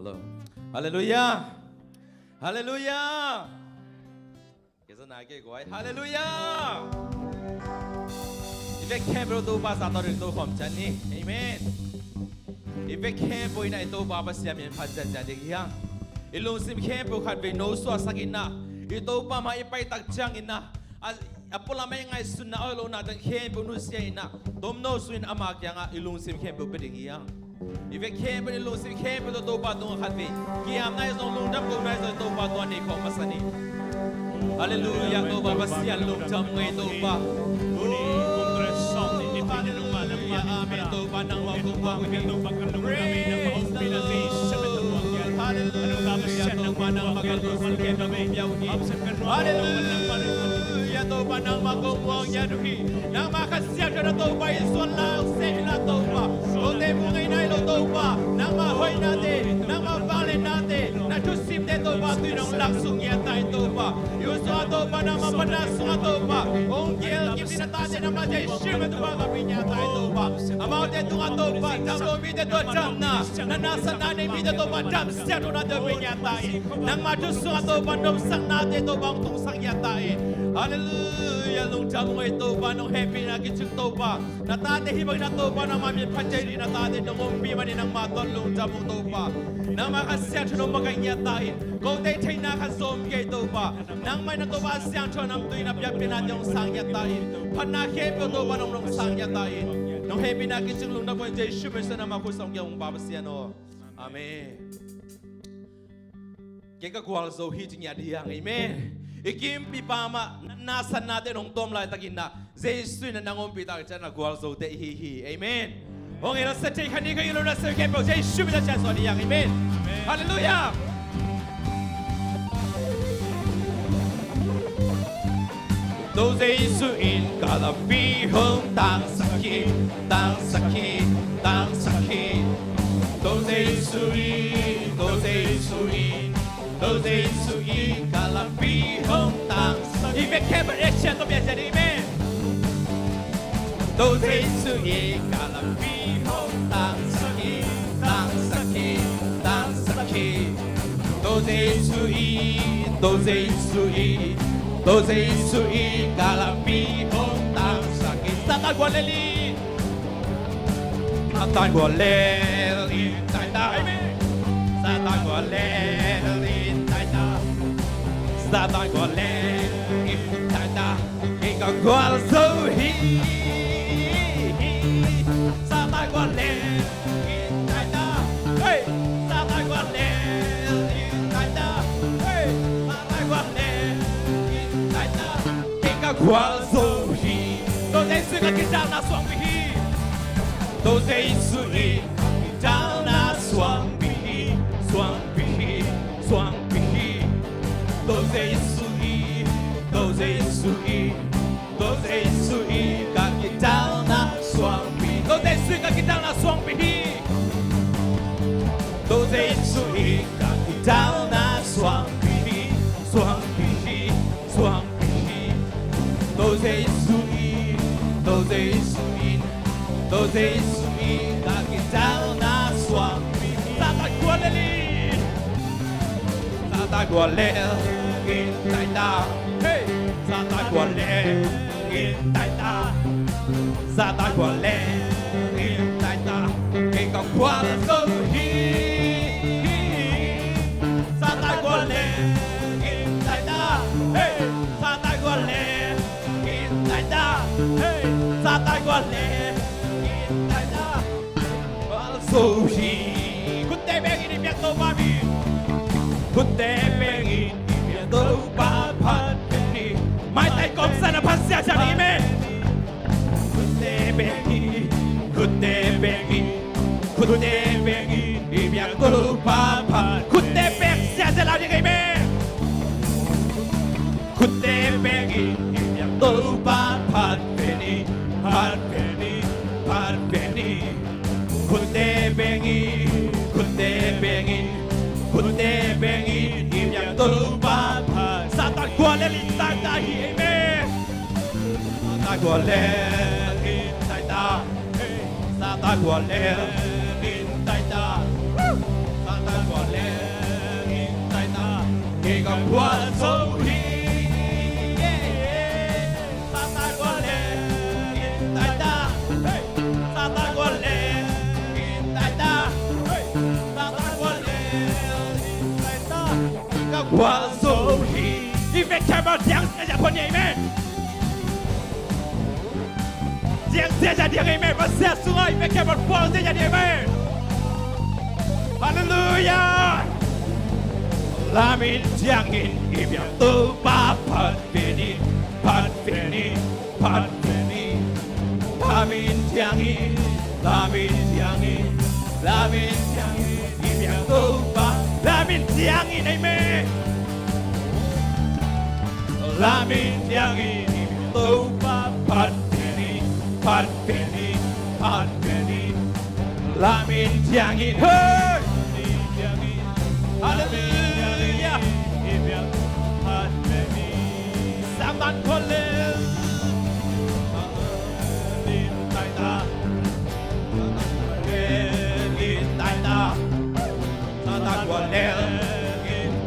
Hello. Hallelujah. Hallelujah. Cái dân này cái gọi Hallelujah. If I can't bro tu ba sa to rin tu khom chan ni. Amen. If I can't boy na ito ba siya min phat chan chan di yang. Ilung sim can't bro khat ve no so sakina. Ito pa ma ipay tagjang ina. Apula may ngay sunna olo na dang can't bro no siya ina. Tom no suin amak yang ilung sim can't bro pedi yang. If I can't bro ilung sim can't bro tu ba tu khat ve. Kiyam na isong lung dam ko na isong tu ba tu ni ko masani. Hallelujah tu ba siya lung jam ngay tu ba. Amen tu ba nang magkumbang praise the Lord. Hallelujah tu ba nang magkumbang Hallelujah tu ba nang magkumbang yaduhi nang makasya na tu ba ison lang sila tu ba o te mungay na ilo tu ba nang mahoy natin nang mabali natin na tusip de tu ba tinong laksong yata ito ba yuso tu ba nang mapanasong ito ba ong gil kipsi na tatin na matay shima tu ba kapinyata ito ba amaw de tu nga tu ba tamlo mi de tu jam na nasa nanay mi de tu ba jam siya tu na tu pinyatain nang matusong ito ba nung sang natin ito ba ang tungsang yatain Hallelujah nung jam mo ito ba nung happy na kitchuk ito ba natate hibag na ito ba nang mamin panchay rin natate nung umpi man ng matol nung jam mo ito ba nang makasya siya nung magangyatain kung tay na kasom kay ito ba nang may na ito ba siyang siya nang tuwi na biyag pinat yung sang yatain panakip ito ba nung sang yatain nung happy na kitchuk nung na po yung jay shumir sa naman kusang yung babasyan o Amen kaya kakwal so hiting yadiyang Amen Ikim pipama nasa natin ng tom lai takin na Jesus na nangumpi tayo dyan na gwal so te hihi Amen Ong ina sa chay kani kayo na sa kepo Jesus na siya so niyang Amen Hallelujah Đâu Jesus in Calvary tang sakit tang sakit tang sakit Đâu Jesus in Đâu Jesus in Đâu Jesus in Calvary tang sakit If I can't but it's just to be a Amen Đâu Jesus in Calvary tang sakit tang sakit tang sakit Đâu Jesus in Đâu Jesus in Đâu Jesus in Calvary tang sakit Satan của Lely Satan của Lely tại ta Satan của Lely tại ta Satan của Lely tại ta Khi còn qua dấu hi Satan của Lely tại ta Satan của Lely tại ta Satan của Lely tại ta Khi còn qua dấu hi Đâu dây sư cái trang là xoang bì hi Đâu dây sư hi Trang là xoang bì hi Xoang bì hi Xoang bì hi Đâu dây sư hi Đâu dây sư hi Đâu dây sư hi Các cái trang là xoang bì Đâu dây sư các cái trang là xoang bì hi Đâu dây sư hi Các cái trang là xoang bì hi Xoang bì hi Xoang bì hi Đâu dây sư hi Đâu dây sư hi Đâu dây sư hi Các cái trang là xoang bì hi Satan của Lely Satan của Lely tại ta Satan của Lely tại ta Satan của Lely tại ta Khi còn qua dấu hi Satan của Lely tại ta Satan của Lely tại ta Satan của Lely tại ta dấu hi Kunte begini biak to babi Kunte begini biak to babi Mai tay công sana pasya chani Amen Kunte begini Kunte begini Kunte begini biak to babi Kunte begini sa lao đi Amen Kunte begini biak to babi Parveni Parveni Kunte begini Kunte begini Kunte begini biak to babi Satan của Lely tại ta Amen Satan của Lely tại ta Satan của Lely tại ta Satan của Lely có qua sâu hi ta ta qua lên tại ta ta ta qua lên tại ta ta ta qua lên tại ta có qua sâu hi đi về cha bao tiếng sẽ con nhảy mẹ tiếng sẽ ra tiếng mẹ và sẽ xuống ai về cha bao phong sẽ ra tiếng mẹ Hallelujah Lamin tiangin ibiang tu ba pat fini Lamin tiangin ibiang tu ba Lamin tiangin amen Lamin tiangin ibiang tu ba pat fini Lamin tiangin hey Hallelujah Saman kolel tại ta tại ta ta ta kolel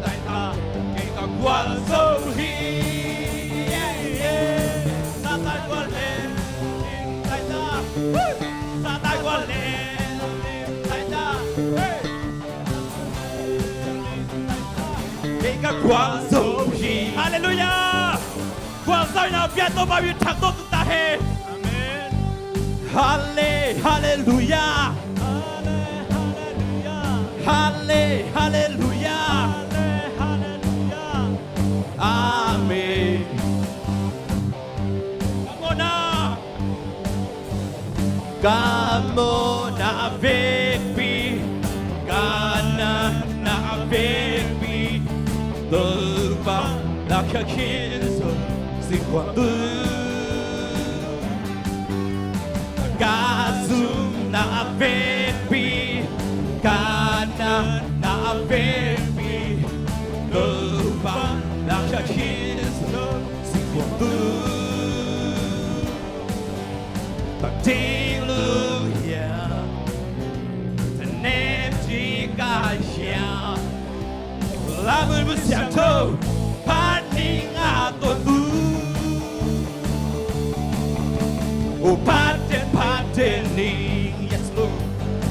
tại ta cái con quan sâu hi ta ta kolel tại ta ta ta kolel tại ta cái quang dấu hi Hallelujah quang dấu nào biết tôi bao nhiêu thằng tôi chúng ta hết Amen Hallelujah Hallelujah Amen Come on baby Gana na baby Từ ba là khả khiến rồi sinh hoạt tư Ca dung na baby Gana na baby Từ ba là khả khiến rồi sinh hoạt tư Bằng tiếng lưu ya Thân em chỉ cả ya Lamun bersiatu paning atau tu Oh paten ni yes lo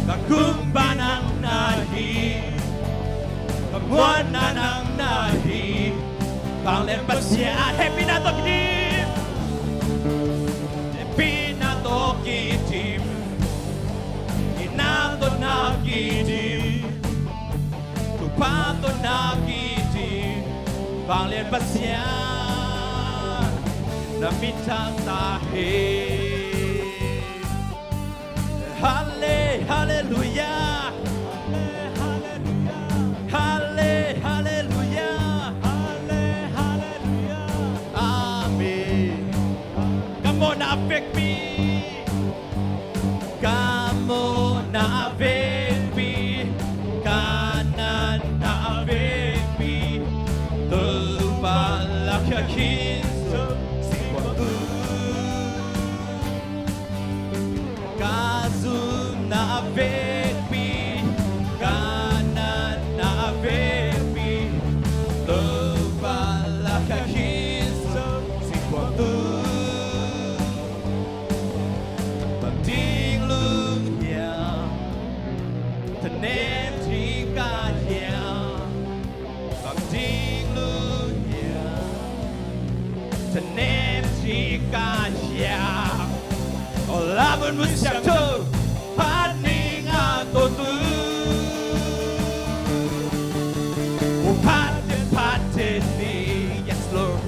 Kakumbanang nahi Kamuananang nahi Panglen bersia happy na to kitim Happy na to kitim Inato na kitim Pato nakiti Panglen pasya Na mitang tahi Hallelujah Hallelujah Amen Come on affect me Come on affect me Khiến sớm sinh hoạt tư Ca dung na về bi Ca na về bi Tơ và là khả khiến sớm sinh hoạt tư Bằng tiếng lương nhà Thân em chỉ ca nhà Bằng tiếng lương nhà Thân em chỉ ca nhà Lamun bersiatu paning atau tu Paten ni yes Lord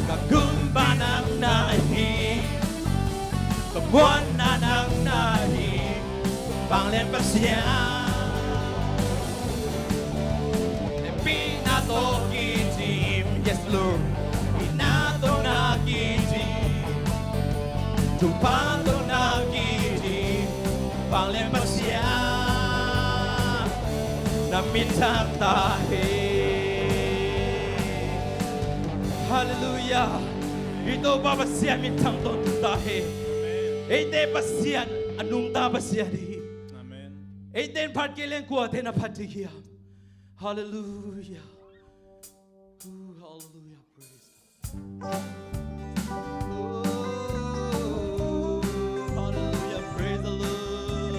Kagumbanang nahi Kamuananang nahi Panglen bersiap Pinato kitim yes Lord Pinato na kitim Tupato na kitim Panglen bersiap Na mitang tahi Hallelujah. Ito babasian mitang ton tahi. Ite basian anung ta basiadi. Amen. Ite pat kelen kuaten apatikia. Hallelujah. Ooh, hallelujah, praise God. Oh, hallelujah, praise the Lord.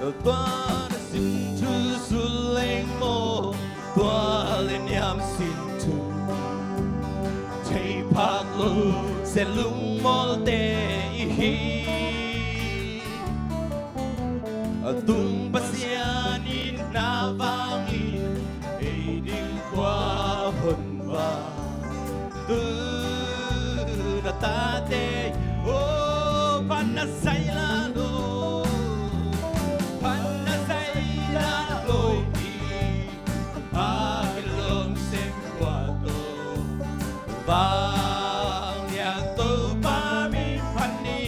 Oh, Tuhan xin Chúa xuống lên mô, Tuhan lên nhắm xin Chúa. Chạy phát lũ sẽ lung mô tê hi. Tung pasianin na vangin ay ding kwa hunwa tu na tate oh panasay lalo di agilong semwato bang yang tu pami pani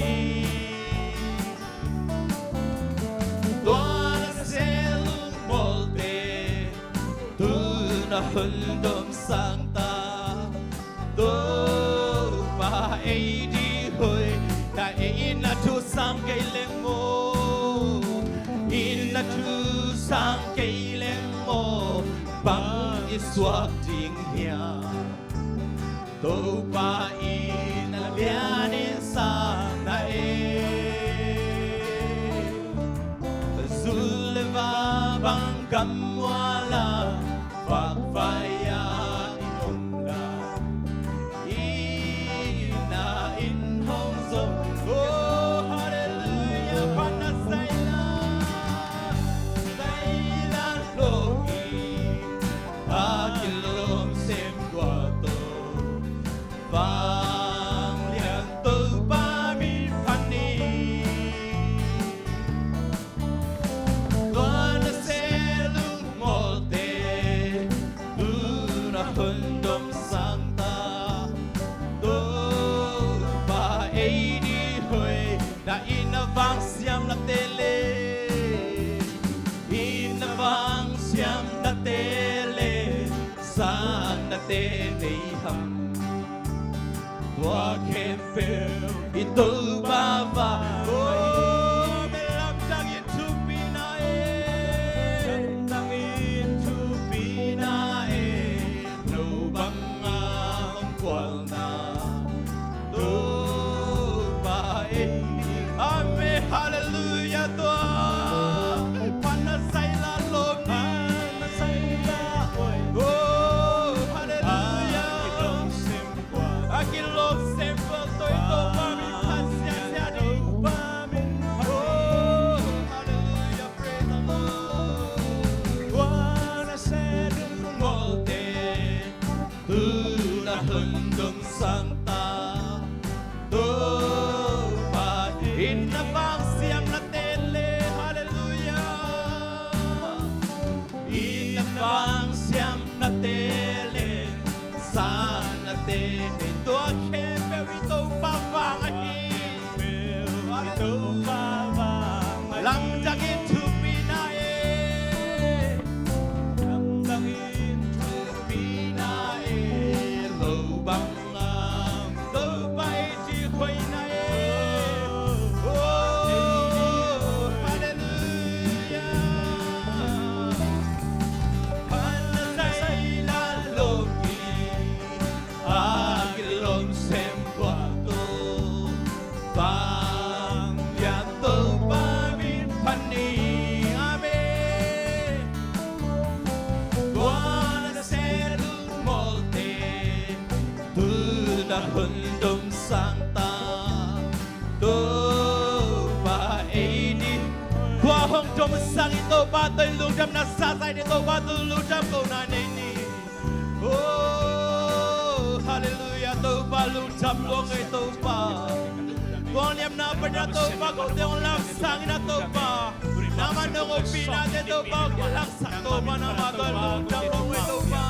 Hundom sangta do pa ai di hoi ta ina tu sang cây leng mo ina tu sang cây leng mo bang iswak ding hia do pa ina bianin sang na zulva bang kamwala Pagbayan inunda ina inhong zom oh hallelujah panasailan logi akilom sem guato vang liang tu pami pani Tuan selung molte Hundom sangta do ba ai di hoi na inavang siam na tele inavang siam na tele sang na tele ham tua kempel itu baba oh melam dangin Hallelujah Tuhan panasailah logi oh hallelujah akilom sempel to ito pami pasya siya oh hallelujah praise the Lord wana sedeng molde tuna hundong santa Inabang siyam na tele, hallelujah. Inabang siyam na tele, sana tele. Ito ang kemper, ito papangahin. Ito papangahin. Lamdangin to pinae. Lamdangin to pinae. Lobang ang lobay di ko'y nae. Hundom sangta do pa ini Kwa hong dom sang ito batoy lujam na sasay dito batoy lujam ko na nini oh hallelujah to pa lujam long ito pa Kung liam na pa na to pa kung yung laksang na to pa naman nung upina dito pa kung laksang to pa na batoy lujam long ito pa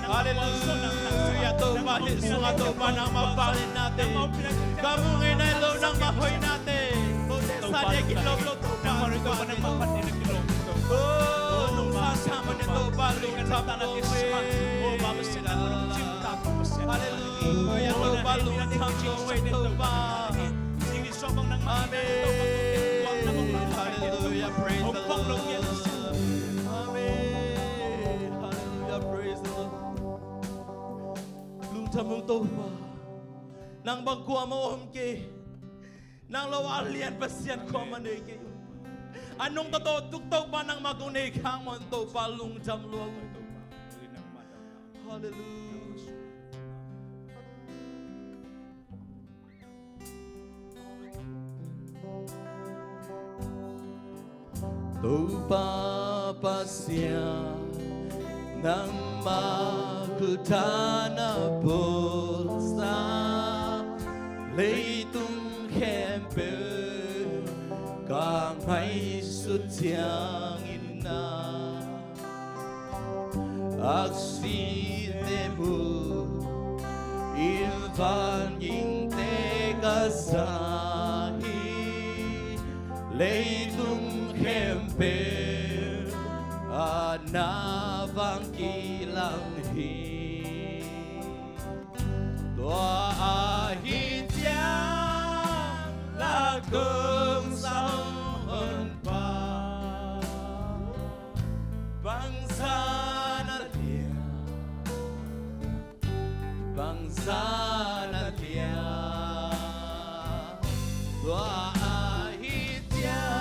Hallelujah, to ba, sunga to ba na mabalin natin. Kamungin ay Lord nang mahoy natin. Sadya kiloblo to pa. Narito pa ng mapatin ng kiloblo. Nung sasama nito balong tamong Bapak sila nung cinta ko siya. Hallelujah. To balong tamong ito ba. Sige sobang nang Amen. Hallelujah. Praise the Lord. Amen. Hallelujah. Praise the Lord. Lung tamong to ba. Nang bagkuha mo omke. Nang lawalian pasyan ko manike. Anong totoo tuktok pa ng magunay kang monto palung jamluang ito. Hallelujah. Tupa pasya ng makutana bulsa leitung kempe kang hay sutyang ina aksi temu ilvan ying tegasahi leitung kempe anabang kilanghi doa hitiang lagong sahon pa bangsa na liya doa hitiang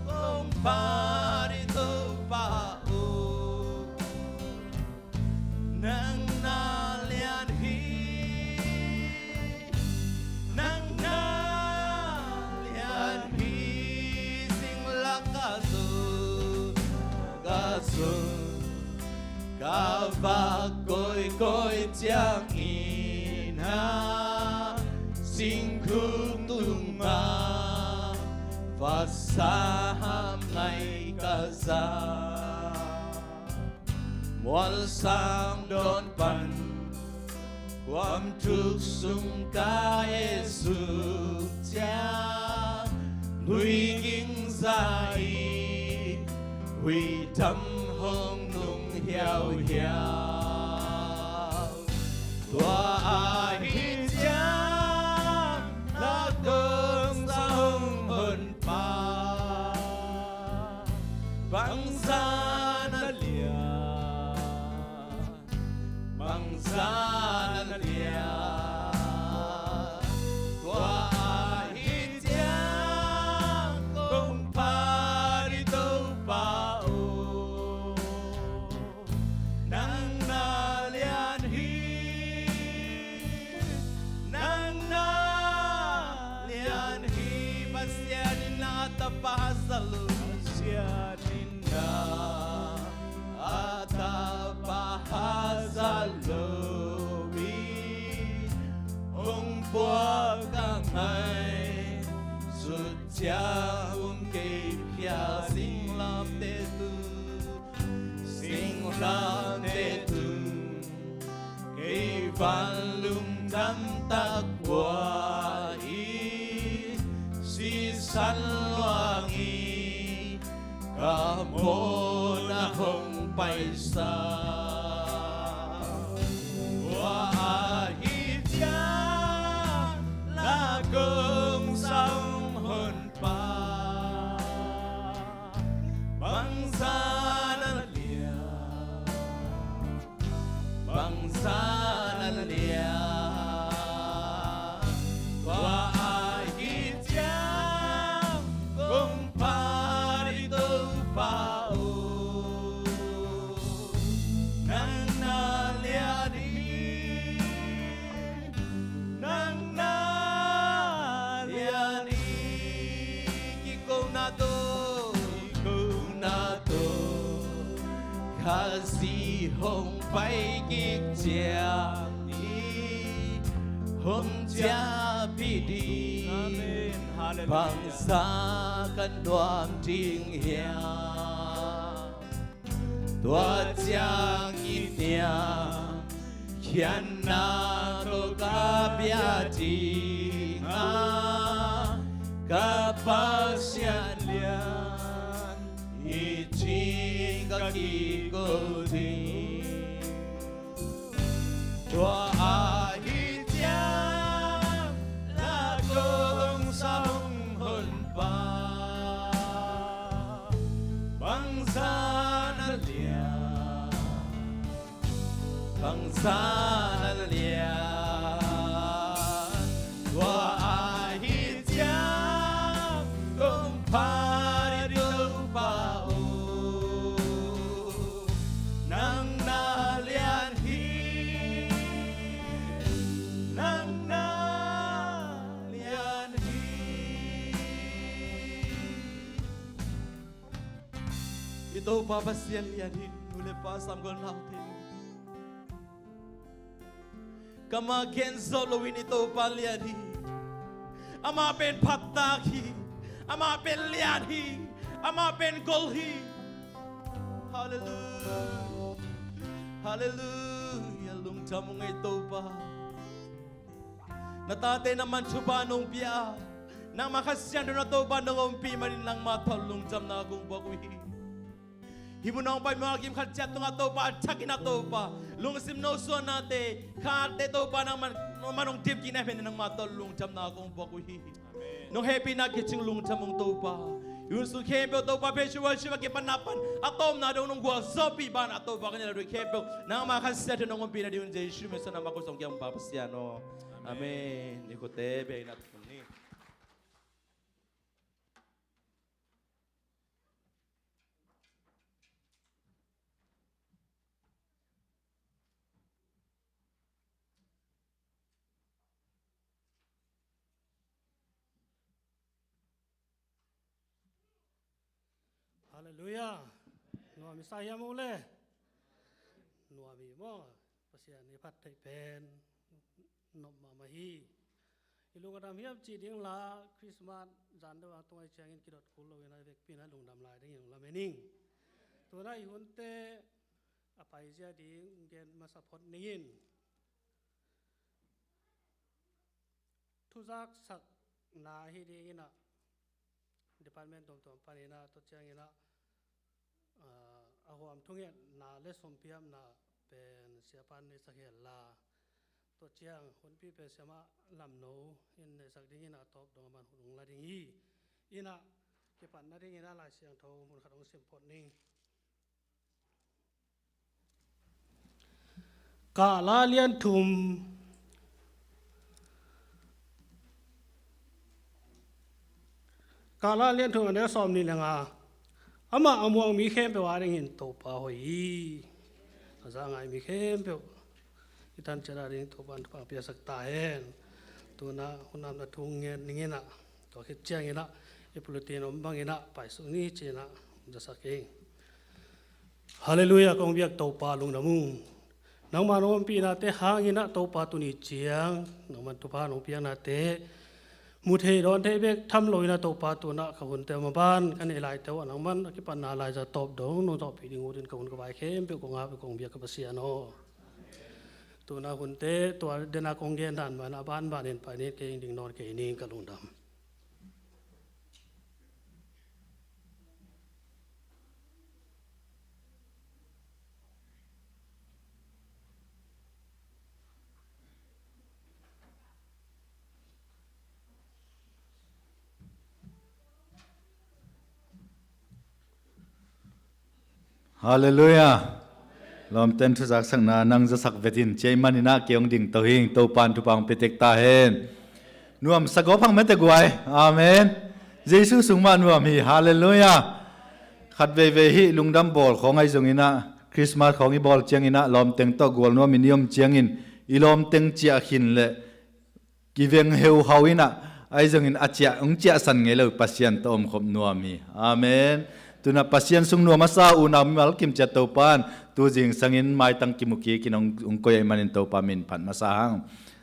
kumparito pa nang Kavakoy koy tiang ina singkung tunga fasaham nai kaza mual sang don pan kwam tuk sung ka Yesu tiang lui ging zai hui tâm hong nung hiao hiao tua hi cha la cơm sa hong hồn pa băng sa na lia tua hi cha kong pa đi đâu pa Pahasalu sianinda ata pahasalu ong bua kang hai sutia kei pia sing lam te tu kei van lung dam tak bua si san loang y cả mô na hồng bay xa hoa hi cha là cơm sông hồn pa băng xa na lia băng xa na lia Kasi hong bay kik chia ni hong chia pi đi bằng xa căn đoàn trinh hia tua chiang ít nhà khian na tô ca bia chi kapasyanlian ichingakikodi Tua ahitiam lagong sa hunghunpa Bangsa na liyan Tua ahitiam kumpari tupao Nang nalianhi Ito babasyan lianin Ule pa samgol natin Kamagen solowin ito palyani Ama pen pataki Ama pen lianhi Ama pen golhi Hallelujah Hallelujah Lungtam mong ito pa Natate naman chupa nung piya Nang makasyan doon na ito pa nung umpi Manin lang matalungtam na akong baguhi Himunang pa mga kim khatchat nga to pa chakin na to pa lungsim no so nate khate to pa nang manong tip kinapen nang matolung jam na akong bakuhi no happy na kitching lung jamong to pa yun su kebel to pa visual shiva ke panapan atom na daw nung gwa zopi ban ato pa kanila do kebel nang makasya nung umpina di yun jesu meso na makusong kyang papasiano amen ikote be na tunni Hallelujah. Nuami saya mo uli. Nuami mo. Pasya ni patay pen. No mamahi. Ilung adam hiap chi ding la Christmas jan do atong ai changin kidot kulo ina vek pina lung dam lai ding la mening. To na ihunte apai ja ding gen masapot ningin. Tuzak sak na hi ding ina department tom tom panina to changina aho am thunge na le sompiam na pen siapan ni sakhela to chiang hunpi pe sama lam no in ne sak ding ina top dong man hung la ding yi ina ke pan na ding ina la siang tho mun khatong sim pot ning ka la lian thum kala lian thung ane som ni langa ama amuang mi khem pe waring in to pa hoi asa ngai mi khem pe itan chara ring to ban pa pia sak ta hen tu na hunam na thung nge ningena to khit chang ina e pulutin om bang ina pai su ni chena jasa ke hallelujah kong biak to pa lung namu nang ma nom pi na te hang ina to pa tu ni chiang nang man tu pa nong piang na teมุเทดอนเทเบกทำลอยนะตัวปาตัวน่ะขบุนเตมาบ้านกันไอหลายตัวนังมันกิปันนาลายจะตบดงนงตบปีดิงูดินขบุนกบายเข้มเปียกงาเปียกงเบียกบเสียโนตัวน่ะหุ่นเตตัวเดนากงเกนดันมานาบ้านบ้านเห็นไปนี่เกงดิ่งนอนเกนิ่งกระลุงดำฮาเลลูยาลอมเต้นทุจักสังนานังจะสักเวทินเจมันนาเกียงดิ่งตัวหิงตัวปานทุปังเปเตกตาเฮนนวมสกอพังเมตกวยอาเมนเยซูสุงมานวมฮีฮาเลลูยาขัดเวเวฮิลุงดัมบอลของไอจงอินะคริสต์มาสของอีบอลเจียงอินะลอมเต็งตอกวลนวมินิยมเจียงอินอีลอมเต็งเจียขินเลกิเวงเฮวเฮาอินะไอจงอินอาเจียองเจียสันเงเลปัสยันตอมขบนวมฮีอาเมนตุนับปัสยันสุงนัวมาซาอุนามิมัลกิมจัตโตปานตัวจริงสังอินไม่ตั้งกิมุกีกินองกอยมันินโตปามินผันมาซาหัง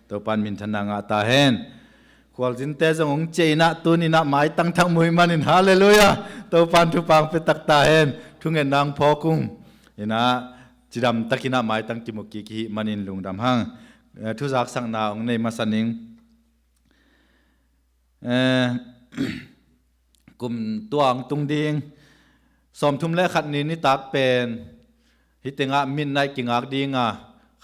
โตปานมินธนางาตาเฮนควอลจินเตจงองเจนะตัวนี้นะไม่ตั้งทั้งมือมันินฮาเลลูยาโตปานทุปังเปตักตาเฮนทุงเงินนางพอกุ้งอินะจิดำตะกินะไม่ตั้งกิมุกีกิมันินลุงดำหังทุจักสังนาองในมาสันิง กลุ่มตัวงตุงดิงสมทุมและขัดนี้นิตักเป็นฮิตงะมินในกิงอักดิง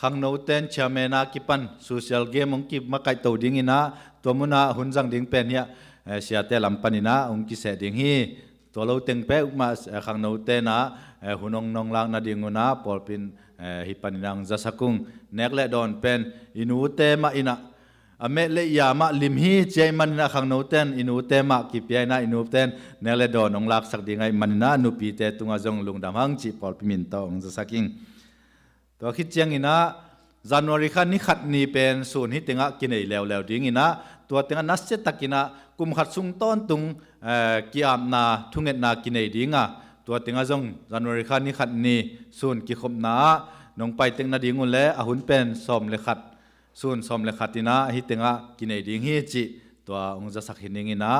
ขังโนเตนเชเมนากิปันโซเชียลเกมองกิมาไกตัวดิงินะตัวมุนาหุ่นจังดิงเป็นเนี่ยเสียเตลำปันินะองกิเสดิงฮีตัวเราเต็งเป๊ะมาขังโนเตนะหุ่นนองลางนาดิงุนะปอลปินฮิปันินังจัสกุงเนกเลดอนเป็นอินูเตมาอินะอเมเลยามาลิมฮีเจมันนะขังโนเตนอินูเตมากิเปียนะอินูเตนเนเลดอนองลักสักดิงไงมันนะนูปีเตตุงอาจงลุงดำหังจีปอลปิมินโตองจัสกิงตัวคิดเจียงอินะจันวารีขันนี้ขัดนี้เป็นส่วนที่ติงะกินไอแล้วดิ้งอินะตัวติงะนัสเซตักินะกุมขัดซุงต้นตุงกิอามนาทุ่งเงินนากินไอดิ้งตัวติงะจงจันวารีขันนี้ขัดนี้ส่วนกิขมนาน้องไปติงนาดิ้งอุนเล่อหุนเป็นสมเลขัดส่วนสมเลขัดตินะฮิติงะกินไอดิ้งฮิจิตัวองค์จะสักหินิงอินะ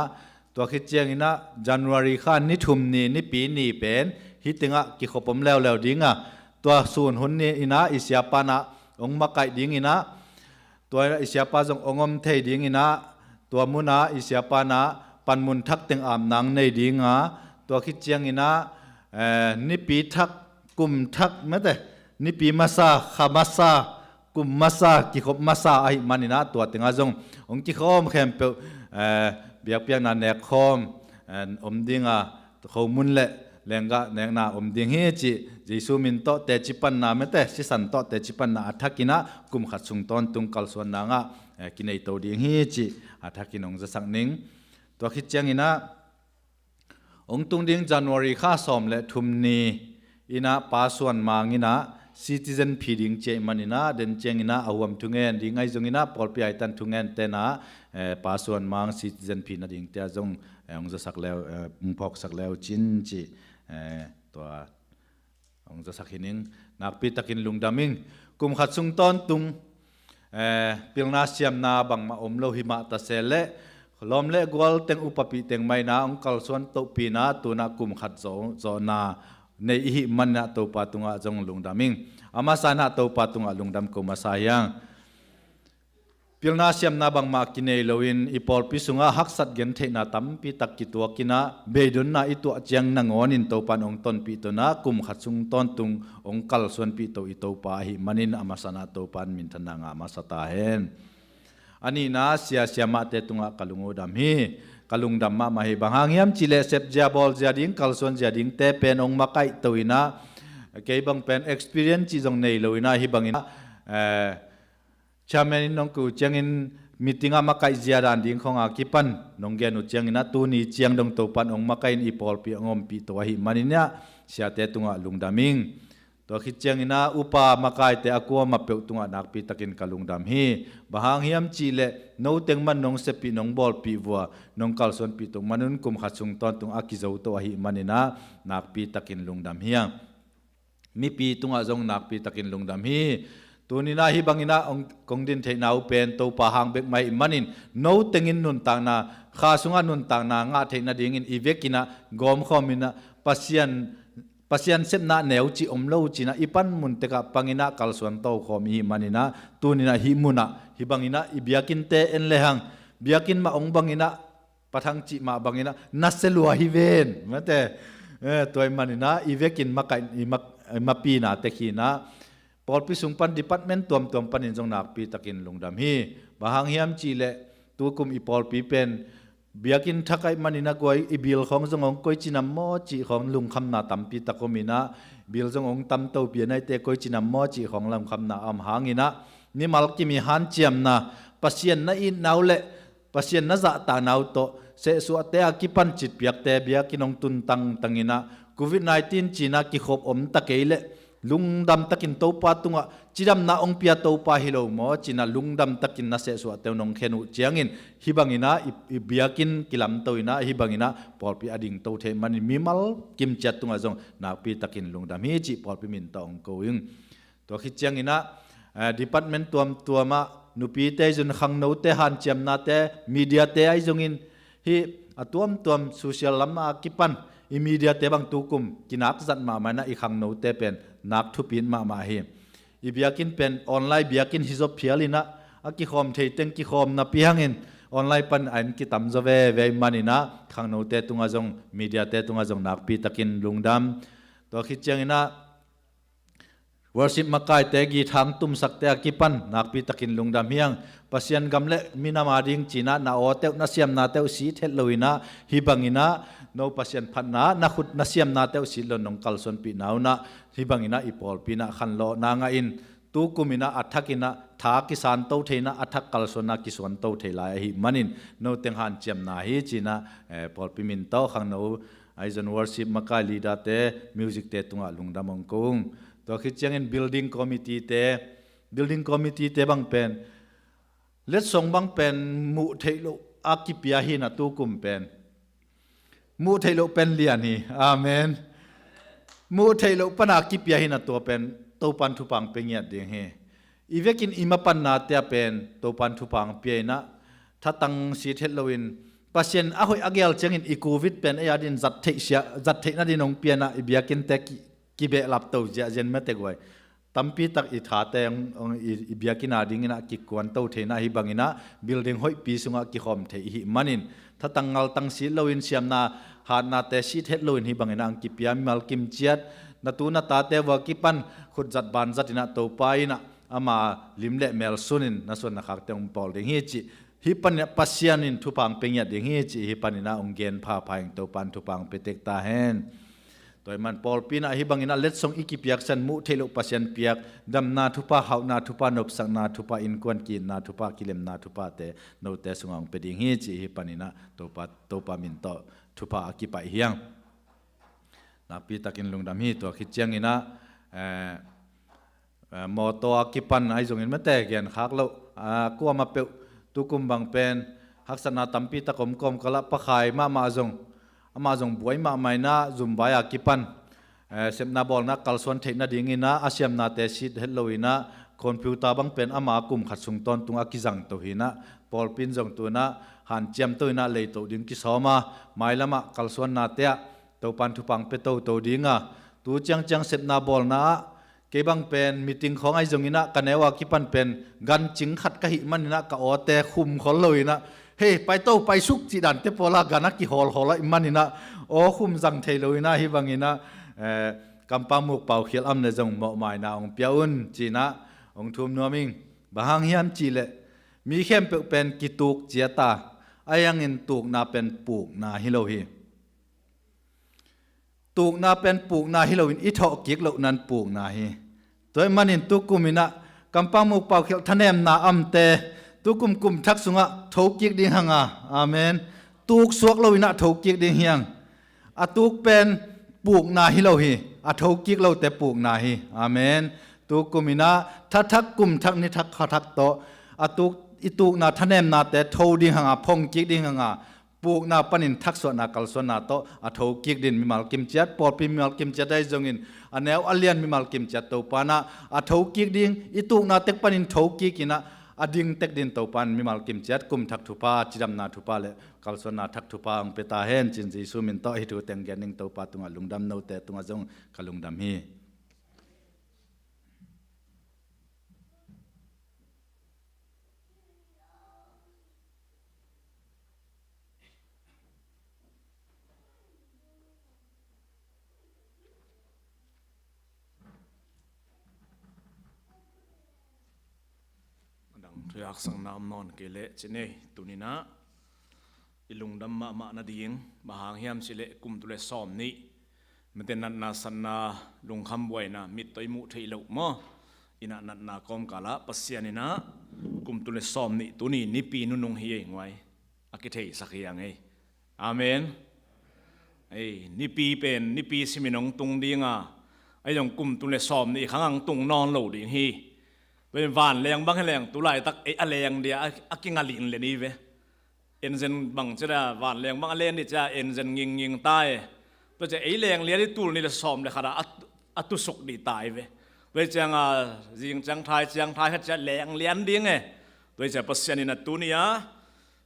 ตัวคิดเจียงอินะจันวารีขันนี้ทุ่มนี้นี่ปีนี้เป็นฮิติงะกิขปมแล้วดิ้งตัวส่วนหุ่นนี้อินะอิสยาปานะองมาไกดิ้งอินะตัวอิสยาปาจงองมเทดิ้งอินะตัวมุนาอิสยาปานะปันมุนทักเต็งอามนางในดิ้งตัวคิดเจียงอินะนิปีทักกุมทักเมื่อแต่นิปีมาซาขามาซากุมมาซากิขบมาซาไอมันอินะตัวเต็งอาจงองกิขอมเข้มเปเบียกเปียงนันเนคคอมอมดิ้งเขามุนเละเลงกะเนงนาอมดิ้งเฮจิเยซูมินโตเตจิปันนาเมเตสิสันโตเตจิปันนาอัฐกินะกุมขัดสุงตอนตุงกัลส่วนนางกินไอโตดิ้งเฮจิอัฐกินองจะสักนิงตัวคิดเจียงอินะองตุงดิ้งจันวารีข้าสอมและทุมนีอินะปาส่วนมางินะซิติเซนพีดิ้งเจมันอินะเดนเจงอินะอาวมทุงเงินดิ้งไอจงอินะปอลปีไอตันทุงเงินเตนะปาส่วนมาซิติเซนพีนะดิ้งเตะจงองจะสักแล้วมุงพอกสักแล้วจินจิตัวองจะสักหินิงนักปีตะกินลุงดามิงกุมขัดสุงต้นตุงพิลนาเซียมนาบังมาอมโลหิมะตะเซเลลอมเลกวลเต็งอุปปิเต็งไม่นาองกัลส่วนตุปีนาตัวนักกุมขัดโซนาในอิหิมันนาตัวปาตุงะจงลุงดามิงอามาสานาตัวปาตุงะลุงดามกุมาสายังพิลนาเซียมนาบังมากินเอโลวินอีพอลพิสุงะฮักสัตเกนเทนาตัมปีตักกิตัวกินะเบดุนนาอิตัวเจียงนางอนินตัวปันองตนปีตัวนากุมขัดสุงตอนตุงองกัลส่วนปีตัวอิตัวปาหิมันินอามาสานาตัวปันมินทนางอามาสตาเฮนอันนี้นะเสียมาเตตุงะกัลุงโอดามฮีกัลุงดามมามาฮิบังหางยามจิเลเซปเจียบอลเจียดิงกัลส่วนเจียดิงเตเป็นองมาไกตัวอินะเกยบังเป็น experience จีจงในโลอินะฮิบังอินะชาเมนินน้องกูเจียงอินมีติงอามาไกเจียดันดิ้งของอากิปันน้องแกนุเจียงอินะตูนีเจียงดงตัวปันองมาไกอินอีพอลปีองมปีตัวหิมันอินะเสียเตตุงะลุงดามิงตัวคิดเจียงอินะอุปามาไกเตอกัวมาเปตุงะนักปีตะกินกัลุงดามฮีบางฮิมจีเลโนเต็งมันน้องเซปีน้องบอลปีวัวน้องกัลส่วนปีตุงมันนุนกุมขัดสุงตอนตุงอากิเจ้าตัวหิมันอินะนักปีตะกินลุงดามฮีมีปีตุงะจงนักปีตะกินลุงดามฮีตัวนี้นะฮิบังอินะองคงดินเทนาวเป็นตัวปะหางเบกไม่มันินโน้ตงินนุนต่างนาข้าสุงานุนต่างนางาเทนดิ่งอินอีเวกินะกอมข้อมินะปัสยันเซปนาเนวจีอมโลจีนะอีปันมุนเตกะปังอินะกัลส่วนโตข้อมีมันินะตัวนี้นะฮิมุนะฮิบังอินะอีเบียกินเตเอ็นเลหังเบียกินมาองบังอินะปัทังจีมาบังอินะนัสเซลัวฮิเวนมาเตตัวมันอินะอีเวกินมาไกมาปีนาเตขีนะพอลพิสุงปันดิพัตเมนต์ตัวปันอินจงนักปีตะกินลุงดำฮีบางฮิมจีเลตัวกุมอีพอลปีเป็นเบียกินทักไอมันอินะกวยอีบิลของจงองกวยจินามโมจีของลุงคำนาตัมปีตะกมินะบิลจงองตัมเต้าเบียนไอเตกวยจินามโมจีของลุงคำนาอัมหางินะนี่มัลกิมีฮันเจียมนะปัสยันนะอินนาวเลปัสยันนะจะตานาวโตเสสุเตอากิปันจิตเบียกเตเบียกินองตุนตังอินะโควิด-19จีน่ากิขบอมตะเกยเลลุงดำตะกินโตปาตุงะจีดำนาองเปียโตปาฮิโลโมจีน่าลุงดำตะกินนาเสสวะเตวนองเขนุเจียงอินฮิบังอินะอิเบียกินกิลัมโตอินะฮิบังอินะปอลปีอดิงโตเทมันมีมัลกิมจัดตุงะจงนาปีตะกินลุงดำฮีจีปอลปีมินตองโกยิงตัวคิดเจียงอินะดีพาร์ตเมนต์ตัวมานุปีเตจนขังโนเตหันเจียมนาเตมีเดียเตไอจงอินฮิตัวโซเชียลลัมมากิปันอิมีเดียเตบังตุกุมกินักจัดมามันนะอีขังโนเตเป็นนักทุปินมาเฮอีเบียกินเป็นออนไลน์เบียกินฮิจอบเพียลินะอากิคอมเทเต็งกิคอมนับเพียงอิน ออนไลน์ปันอันกิตำจะเวมันนี่นะข้างโน้ตตุงอาจงมีเดียเตตุงอาจงนักปีตะกินลุงดำตัวคิดเจงนะ worship มาไกเตกีทางตุ้มสักเตะกิปันนักปีตะกินลุงดำเฮียงปัสยันกำเละมินามาดิงจีน่านาโอเตวนาเซียมนาเตวสีเทลวินะฮิบังินะโนปัสยันพันนาขุดนาเซียมนาเตวสีลนนงกัลสนปีนาวนะฮิบังินะอีปอลปีนะขันโลนางอินตูกุมินะอัฐกินะทากิสานโตเทนะอัฐกัลสนากิสวนโตเทลายฮิมันินโนเตงหันเจียมนาฮิจีนะปอลปีมินโตขังโนไอจน worship มาไกลีดาเตมิวสิกเตตุงะลุงดำมงกุงตัวคิดเจง building committee เตบังเป็นเล็ดส่งบังเป็นมุเทโลอากิปยาหินะตูกุมเป็นมุเทโลเป็นเลียนี่อาเมนมุเทโลปนากิปยาหินะตัวเป็นตัวปันทุปังเป็นเงียดเดียงเฮอีเวกินอิมาปันนาเตียเป็นตัวปันทุปังเปียนะถ้าตั้งสีเทโลวินปัสยันอาหอยอาเกลเจงอินอีโควิดเป็นไอ้ยาดินจัดเทเสียจัดเทน่าดินองเปียนะอีเบียกินเตกิเบลับตัวเจเจนเมตกไว้ตั้มปีตักอิฐาเตงอีเบียกินาดิ่งนะกิกวนตัวเทนะฮิบังอินะบิลดิ้งหอยปีสุงะกิขอมเทหิมันินถ้าตั้งเงาตั้งสีโลวินเสียมนาหานาเตสีเทโลวินฮิบังอินะอังกิปยามิมัลกิมเจียดนาตูนาตาเตวกิปันขุดจัดบานจัดอินะตัวไปนะอามาลิมเละเมลซุนินนาส่วนนักขักเตงปอลดิ่งฮิจิฮิปันเนี่ยปัสยานินทุพังเป็นยัดดิ่งฮิจิฮิปันอินะองเกนพาพายตัวปันทุพังเปเตกตาเฮนตัวมันปอลปีน่ะฮิบังอินะเล็ดส่งอีกิพิยักสันมุเทลุปัสยันพิยักดำนาทุปะหาวนาทุปะนบสักนาทุปะอินกวนกินนาทุปะกิเลมนาทุปะเตโนเตสุงองเปดิงฮิจิฮิปันินะตัวปะมินโตทุปะอากิปะเฮียงนาปีตะกินลุงดำฮีตัวคิดเจียงอินะมอตัวอากิปันไอจงอินไม่แต่เกียนขักแล้วกัวมาเปตุกุมบังเป็นฮักษณะตัมปีตะกมกละปะขายมาจงมาจงบวยมาไม่น่าจุมบายกิปันเสพนาบอลนักกัลส่วนเทคนาดิ่งนะอาเซียมนาเตสิเฮลโลวินะคอมพิวเตอร์บังเป็นอามากุมขัดสุงตอนตุงอากิจังตัวหินะปอลปินจงตัวนะหันเจียมตัวนะเลยตัวดิ่งกิสอมาไม่ละมากัลส่วนนาเตะตัวปันทุปังเปตัวดิ่งอ่ะตัวจังเสพนาบอลนะเก็บังเป็นมีติงของไอจงอินะกันเนว่ากิปันเป็นกันจิงขัดกะหิมันนะกะโอเตคุมขอเลยนะเฮ้ไปโตไปสุกจีดันเตปอลากันนักกิฮอลละอิมันนี่นะโอ้คุมจังเทโลอินะฮิบังอินะกำปังมุกเป่าเขียลอัมเนจงเหมาะหมายนะองเปียอุนจีนะองทุมนัวมิงบางเฮียมจีเลมีเข้มเป็นกิตุกเจียตาไอยังอินตุกนาเป็นปูกนาฮิโลฮีตุกนาเป็นปูกนาฮิโลอินอิทอกิกโลนันปูกนาฮีตัวมันอินตุกุมินะกำปังมุกเป่าเขียลทะเนมนาอัมเตตุกุมทักสุงะทกกิกดิ่งหังอาเมนตุกสวกโลวินะทกกิกดิ่งเฮียงอตุกเป็นปลูกนาฮิโลฮีอทกิกเราแต่ปลูกนาฮีอาเมนตุกุมินะทักกุมทักนิทักขทักโตอตุกอิตุกนาทะเนมนาแต่ทดิ่งหังพงกิกดิ่งหังปลูกนาปนินทักส่วนนากัลส่วนนาโตอทกิกดินมิมัลกิมเจ็ดปอปิมิมัลกิมเจ็ดได้จงอินอันแนวอัลเลียนมิมัลกิมเจ็ดโตปานะอทกิกดิ่งอิตุกนาเต็กปนินทกิกินะอดิ่งเต็กดินโตปันมิมัลกิมเจ็ดกุมทักทุปาจิดำนาทุปาเลกัลสนาทักทุปาองเปตาเฮนจินจีสุมินโตฮิตุเต็งแกนิงโตปาตุงลุงดำโนเตตุงจงกลุงดำฮีทุกสังนามนอนเกเลเจเนตุนินะอิลุงดัมมานาดิ่งมหางเฮียมสิเลกุมตุเลซอมนี้มันเป็นนันนาสันนาลุงคำบวยนะมิตรตัวมุทีลุมออินะนันนากอมกาละปัสยานินะกุมตุเลซอมนี้ตุนีนิปีนุนงเฮียงไว้อากิเทสักอย่างไงอาเมนนิปีเป็นนิปีสิมินงตุงดิ่งไอ้ยังกุมตุเลซอมนี้ข้างตุงนอนโหลดิ่งฮีเป็นวานแรงบางแรงตุไลตักอะไรอย่างเดียอากิงาลินเลยนี่เวเอ็นเซนบางจะได้วานแรงบางอะไรนี่จะเอ็นเซนยิงตายตัวจะแรงเลี้ยที่ตูนี่จะซ้อมเลยขนาดอัตุสุกดีตายเวจังยิงจังไทยเขาจะแรงเลี้ยดิ้งไงตัวจะปัสยานินัตุนี่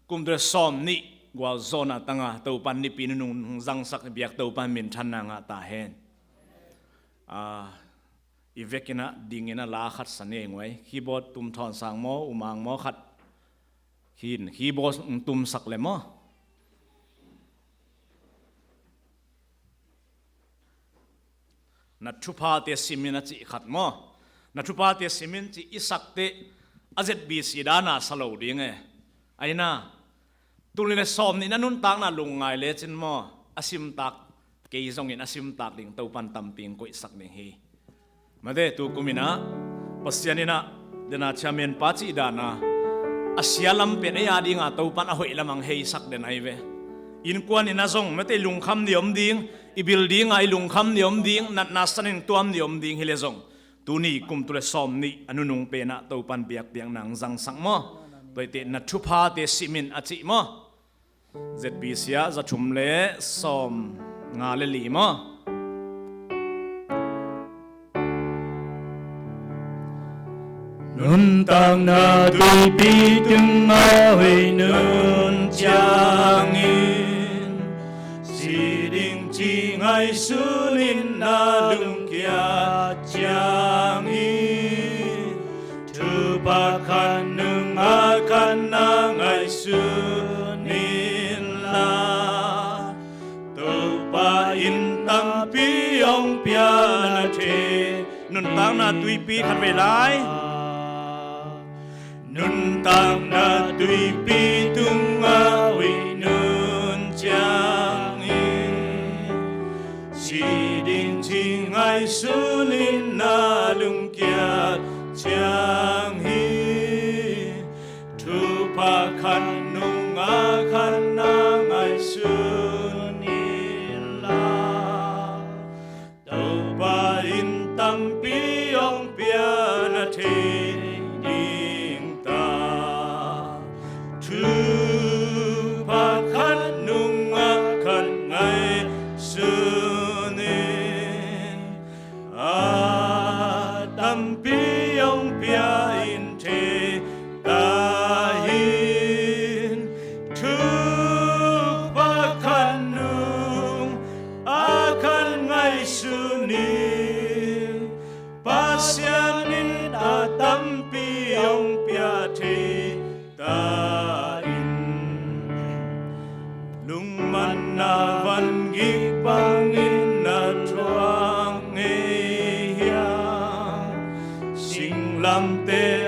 กุมตัวซ้อมนี่กว่าโซนตั้งตัวปันนี่ปีนุ่งจังสักเบียกตัวปันมินชันนางตาเห็นอีเวกินะดิ่งนะลาขัดสันเองไว้คีย์บอร์ดตุ่มถอนสางหม้ออุมางหม้อขัด hin hi bo tum sak le mo na thupa te simin a chi khat mo na thupa te simin chi isak te azet bi sidana salo ding e aina tulile som ni nanun tak na lungai le chin mo asim tak ke zong in asim tak ding to pan tamping ko isak ning hi made tu kumina pasianina dena chamen pachi dana asialam pe ne ya ding a to pan a hoi lamang hei sak den ai ve in kwan in azong mate lungkham niom ding I building ai lungkham niom ding nat nasanin tuam niom ding hilezong tuni kum tule som ni anunung pe na to pan biak piang nang jang sang mo toite na thupa te simin achi mo zbcia za thumle som nga le li mo nun tang na tui pi tung a hui nun chang in si ding chi ngai su lin na lung kia chang in tu ba khan nung a khan na ngai su nin la tu ba in tam pi ong pia na the nun tang na tui pi khan ve lai nun tang na tui pi tung a hui nun chang in si ding chi ngai su lin na lung kia chang hi tu pa khan nung a khan na ngai su ni la tau pa in tam pi ong pia na the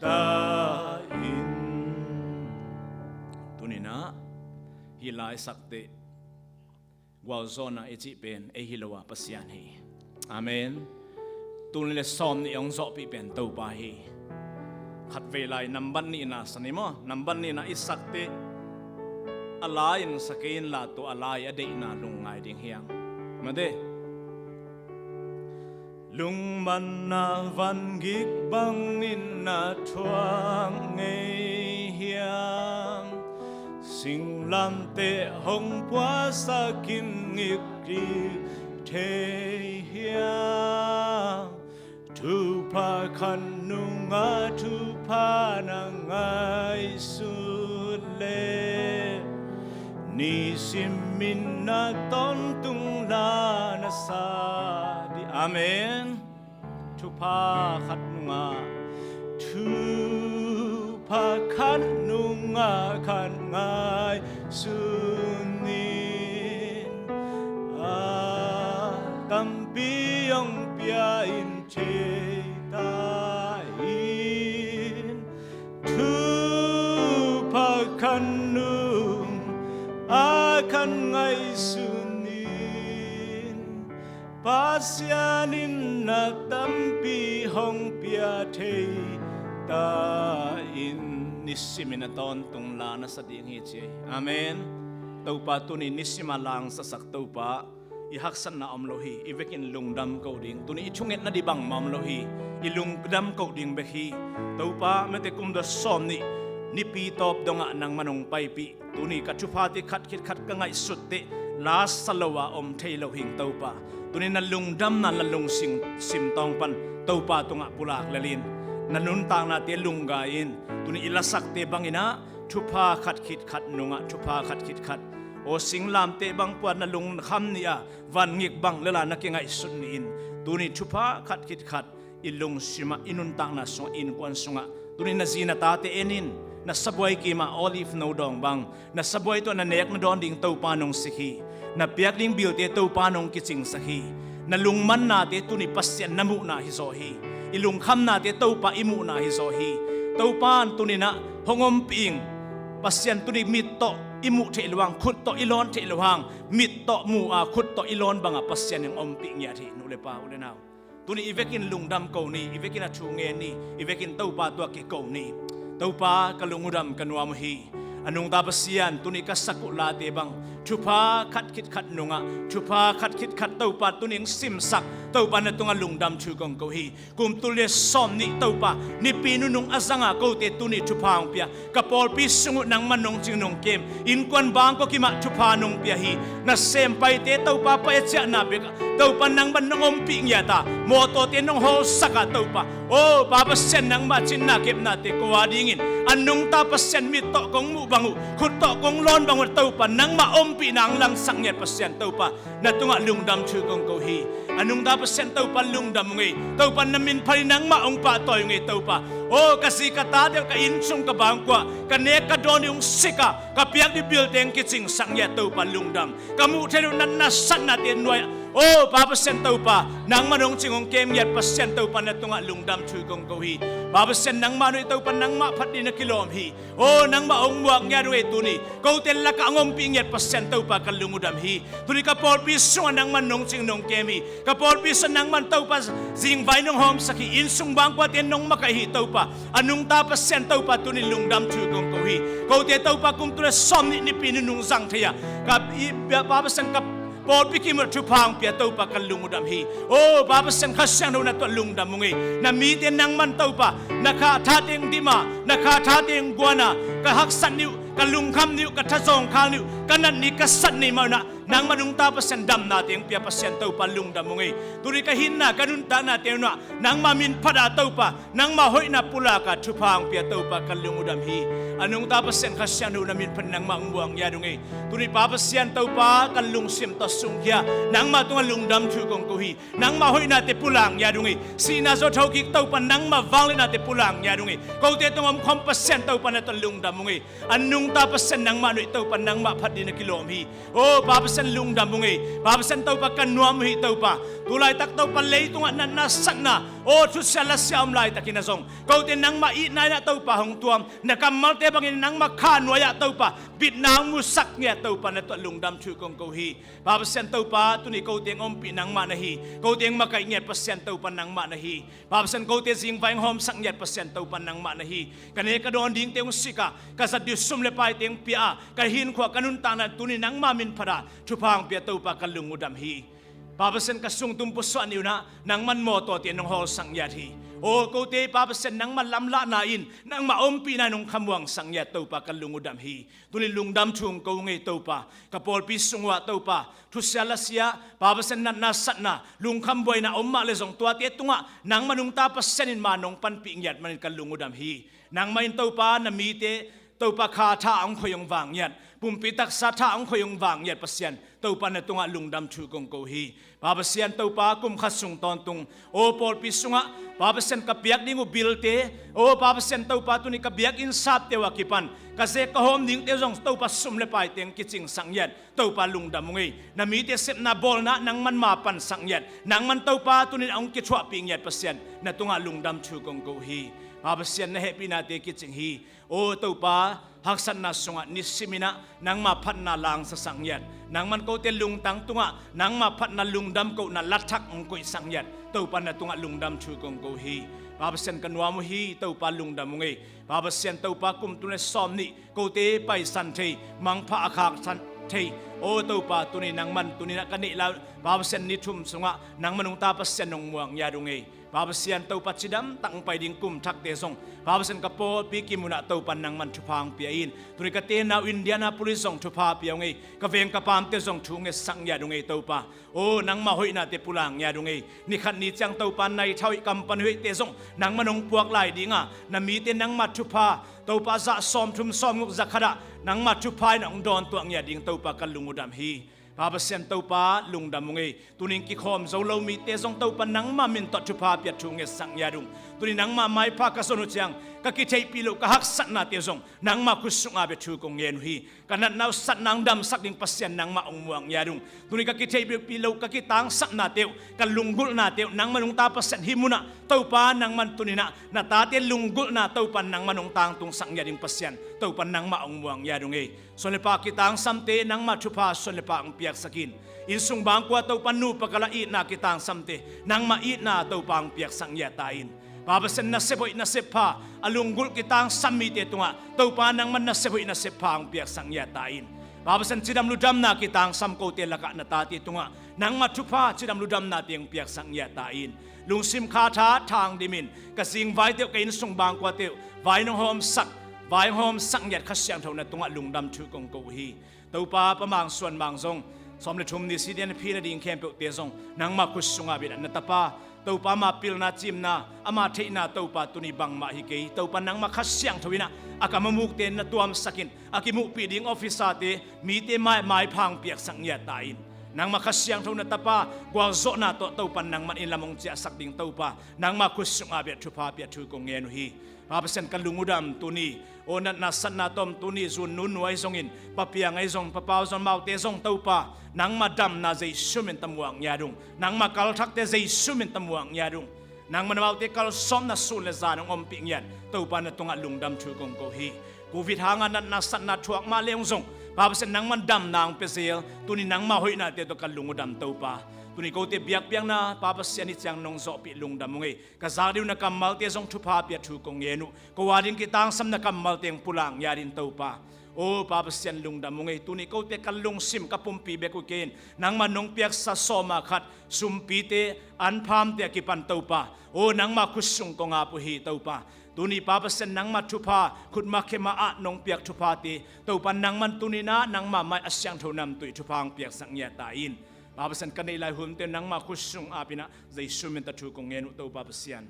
ta in tunina hilai sakte wazona eji pen e hilowa pasian hi amen tunile som ni ong zo pi pen to pa hi khat velai namban ni na sanimo namban ni na isakte alain sakin la to alai ade na lungai ding hiang made lung man na van gik bang in na thuang ngei hiang sing lam te hong qua sa kim nghịch đi thế hiang thu pa khan nu nga thu pa na ngai su le ni sim min na ton tung la na sa di amen thu pa khat nu nga thu pa khan nu nga khan ngai su nin a tam pi yong pia in che ta in thu pa khan nu a khan ngai su nin pasianin na tam pi hong pia the ta in nisiminaton tung la na sa ding hi che amen to pa tuni nisima lang sa sak to pa ihaksan na amlohi ivekin lungdam ko ding tuni ichunget na di bang mamlohi ilungdam ko ding behi to pa mete kum da som ni ni pi top donga nang manong pai pi tuni ka chupati khat khit khat ka ngai sutte las salawa om thailo hing to pa tuni na lungdam na la lung sing sim tong pan to pa tunga pulak lalin nanun tang na te lungain tuni ilasak te bangina thupa khat khit khat nunga thupa khat khit khat o singlam te bang puan na lung kham nia van ngik bang lela na kingai sun ni in tuni thupa khat khit khat ilung sima inun tang na so in kwan sunga tuni na zina ta te enin na sabwai ki ma olive no dong bang na sabwai to na nek na don ding to panong sikhi na piak ling bil te to panong kiching sahi na lungman na te tuni pasyan namu na hi zo hi ilung kham na te to pa imu na hi zo hi to pan tuni na hongom ping pasyan tuni mit to imu the luang khut to ilon the luang mit to mu a khut to ilon banga pasyan yang om ping ya thi nu le pa ule naw tuni ivekin lungdam ko ni ivekin a thu nge ni ivekin to pa to ki ko ni to pa kalungudam kanwam hi anung ta pasian tuni ka sakula te bang thupa khat khit khat nunga thupa khat khit khat to pa tuning sim sak to pa na tunga lungdam thu kong ko hi kum tule som ni to pa ni pinu nung azanga ko te tuni thupa ang pia ka pol pi sungu nang manong ching nong kem in kwan bang ko kima thupa nong pia hi na sem pai te to pa pa cha na be to pa nang ban nong om pi nya ta mo to te nong ho saka to pa o pa pa sen nang ma chin na kep na te ko wadingin anung ta pa sen mi to kong mu bangu khut to kong lon bangu to pa nang ma om pi nang lang sang nyat pa sen to pa na tunga lungdam thu kong ko hi anung ta pa sen to pa lungdam ngai to pa namin phari nang ma ong pa toy ngai to pa o kasi kata de ka in sung ka bang kwa ka ne ka don yung sika ka piak di building kiching sang nyat to pa lungdam kamu thelu nan na san na te noi o papa sen to pa nang manong chingong kem yat pa sen to pa na tunga lungdam thu kong ko hi papa sen nang manoi to pa nang ma phat di na kilom hi o nang ma ong muak nya roi tu ni ko tel la ka ngom pi yat pa sen to pa ka lungudam hi tuni ka por pi so nang manong chingnong kem hi ka por pi san nang man to pa jing vai nong hom saki in sung bang kwa ten nong makai hi to pa anung ta pa sen to pa tuni lungdam thu kong ko hi ko te to pa kum tu som ni pinunung sang thaya ka papa sen ka Paul pikim tu pang pia tau pa kalungudam hi oh baba sen khasyang na to lungdam mungi na mi ten nang man tau pa na kha tha teng dima na kha tha teng guana ka hak san niu ka lung kham niu ka tha jong khal niu kanan ni ka sat ni ma na nang manung ta pa sen dam na teng pia pa sen tau pa lungdam mungi turi ka hin na kanun ta na teng na nang ma min phada tau pa nang ma hoi na pula ka tu pang pia tau pa kalungudam hi anung ta pa sen khasyang na min phan nang ma ngwang ya dungi turi pa pa sen tau pa kalung sim to sungkya nang ma tunga lungdam thu kong ko hi nang ma hoi na te pulang ya dungi sina zo thau ki tau pa nang ma wang na te pulang ya dungi ko te tungam khom pa sen tau pa na to lungdam mungi anung ta pa sen nang ma noi tau pa nang ma phat din kilom hi o pa pa sen lungdam mungi pa pa sen tau pa kanwam hi tau pa tulai tak tau pa lei tunga na san na โอ้ทุเสละเสียมลายตะกินซงกูเตนังมาอีนายนะเต้าป่าหงตัวมนักมัลเตบังอินนังมาข้านวายะเต้าป่าบิดนางมุสักเงียเต้าป่าในตัวลุงดำชูกงกูฮีบาปเสียนเต้าป่าตุนี่กูเตียงอมปีนังมานะฮีกูเตียงมาไก่เงียเปอร์เซ็นต์เต้าป่านังมานะฮีบาปเสียนกูเตียงสิงไฟหอมสักเงียเปอร์เซ็นต์เต้าป่านังมานะฮีกันเอกระโดนดิ้งเตียงสิกะกษัตริย์ดิสุมเลปายเตียงปีอากันหินขวากันนุนตานะตุนี่นังมามินพระทุพังเปียเต้าป่ากันลุงอุดมฮีPapasen kasung tumpu suan na nang man mo to tian nong hol sang yat hi o ko te papasen nang man lam la na in nang ma ompi na nong khamwang sang yat to pa kalungudam hi tuli lungdam chung ko ngei to pa kapol pi sungwa to pa thu siala sia papasen na sat na lung kham boy na omma le jong tua te tunga nang manung ta pasen in ma nong pan pi yat man kalungudam hi nang main to pa na mi te to pa kha tha ang khoyong wang yat pumpi tak sa tha ang khoyong wang yat pasien to pa na tunga lungdam chu kong ko hi Papasen tau pa kum khasung tontung o pol pisunga papasen kapiak ningu bilte o papasen tau pa tuni kapiak insap te wakipan kasi kahom ding te jong tau pa sumle pai teng kiching sangyat tau pa lungdam ngai na mi te sep na bol na nang man mapan sangyat nang man tau pa tuni ang kichwa pingyat pasien na tunga lungdam chu kong ko hi papasen na happy na te kiching hi o tau pa haksan na sunga nisimina nang mapat na lang sa sangyat nang man ko te lungtang tunga nang mapat na lungdam ko na latak ang ko sangyat tau pa na tunga lungdam chu kong ko hi papasen kanwa mo hi tau pa lungdam mo ngai papasen tau pa kum tune somni ko te pai san thei mang pha akhak san thei o tau pa tuni nang man tuni na kani la papasen ni thum sunga nang manung ta pasen nong muang ya dungai Papasen tau pa chidam tang pai ding kum thak te song papasen kapo pi kimuna tau pan nang man thupang piain tuni ka te na Indiana police song thupa piaw ngai ka veng ka pam te song thu nge sang ya dungai tau pa o nang ma hoi na te pulang ya dungai ni khat ni chang tau pan nai thau kam pan hoi te song nang manong puak lai dinga na mi te nang ma thupa tau pa za som thum som nguk zakhada nang ma thupai nang don tuang ya ding tau pa kalungudam hi Papasen tau pa lungdam ngai tuning ki khom zolo mi te zong tau pa nang ma min to thupa pya thu nge sang ya dung tuning nang ma mai pha ka sonu chang ka ki thei pi lo ka hak sat na te zong nang ma kusunga be thu kong ngen hi kanat nau sat nang dam sak ding pasien nang ma ong muang ya dung tuning ka ki thei pi lo ka ki tang sat na te ka lunggul na te nang manung ta pasen himuna tau pa nang man tunina na ta te lunggul na tau pa nang manung tang tung sang ya ding pasien tau pa nang ma ong muang ya dung ei solepa ki tang samte nang ma thupa solepa ang piak sakin insung bangkwa tau panu pakalait na kitang samte nang mait na tau pang piak sang yatain papasen na seboy na sepa alunggul kitang samite tunga tau pa nang man na seboy na sepa ang piak sang yatain papasen sidam ludam na kitang samko te laka na tati tunga nang mathupa sidam ludam na tiang piak sang yatain lungsim khatha thang dimin kasing vai te kain sung bangkwa te vai nong hom sak vai hom sang yat khasyang thona tunga lungdam thu kong ko hi tau pa pamang suan mang zong som le thum ni sidian phi na ding khem pe te zong nang ma kusunga bi na tapa tau pa ma pil na chim na ama thei na tau pa tuni bang ma hi ke tau pa nang ma khasyang thowina akamamuk te na tuam sakin akimu pi ding officer te mi te mai phang piak sang ya tain nang makasyang thau na tapa gwal zo na to tau pan nang man in lamong chia sak ding tau pa nang ma kusunga be thupa pia thu ko ngenu hi papasen kalungudam tuni onat na san na tom tuni zun nun wai zongin papia ngai zong papau zon mau te zong tau pa nang madam na zai sumin tamuang yadung nang makal thak te zai sumin tamuang yadung nang manawau te kal som na sun le zanong om ping yan tau pa na tunga lungdam thu kong ko hi covid hangan na san na thuak ma leong zong papasen nang mandam nang pesil tuni nang ma hoi na te to kalungudam tau pa tuni ko te biak piang na papasen ni chang nong zo pi lungdam ngai ka zariu na kamal te zong thupa pia thu kong yenu ko wadin kitang sam na kamal teng pulang yarin tau pa o papasen lungdam ngai tuni ko te kalung sim kapumpi be ku ken nang manong piak sa soma khat sumpi te an pham te ki pan tau pa o nang ma kusung ko nga pu hi tau pa tuni papasen nang ma thupa khut ma khema a nong piak thupa te tau pan nang man tuni na nang ma mai asyang thonam tui thupang piak sang ya ta in papasen kanai lai hum te nang ma kusung apina zai sumin ta thu ko ngenu tau papasian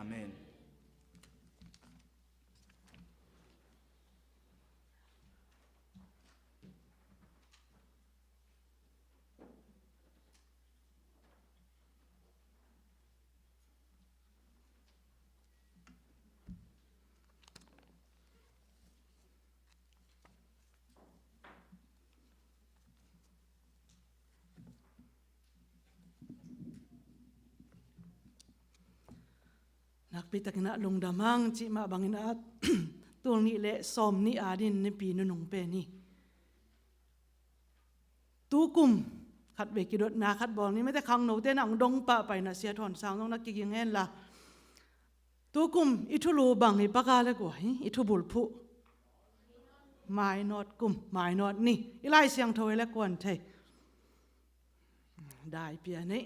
amen ปีตักนะลงดามังจิมาบังอินาตัวนี้เละซอมนี่อาดินในปีนนงเปนี่ตูกุมขัดเบกิดนาขัดบอลนี่ไม่แต่ขังโนเตนังดงปะไปนะเสียถอนสาวน้องนักกิงเงินละตูกุมอิทุลูบังอิปากาเลกว่าอิทุบุลพุไม่นอดกุมไม่นอดนี่อีไลเสียงโทยและกวนเทได้เปียนี่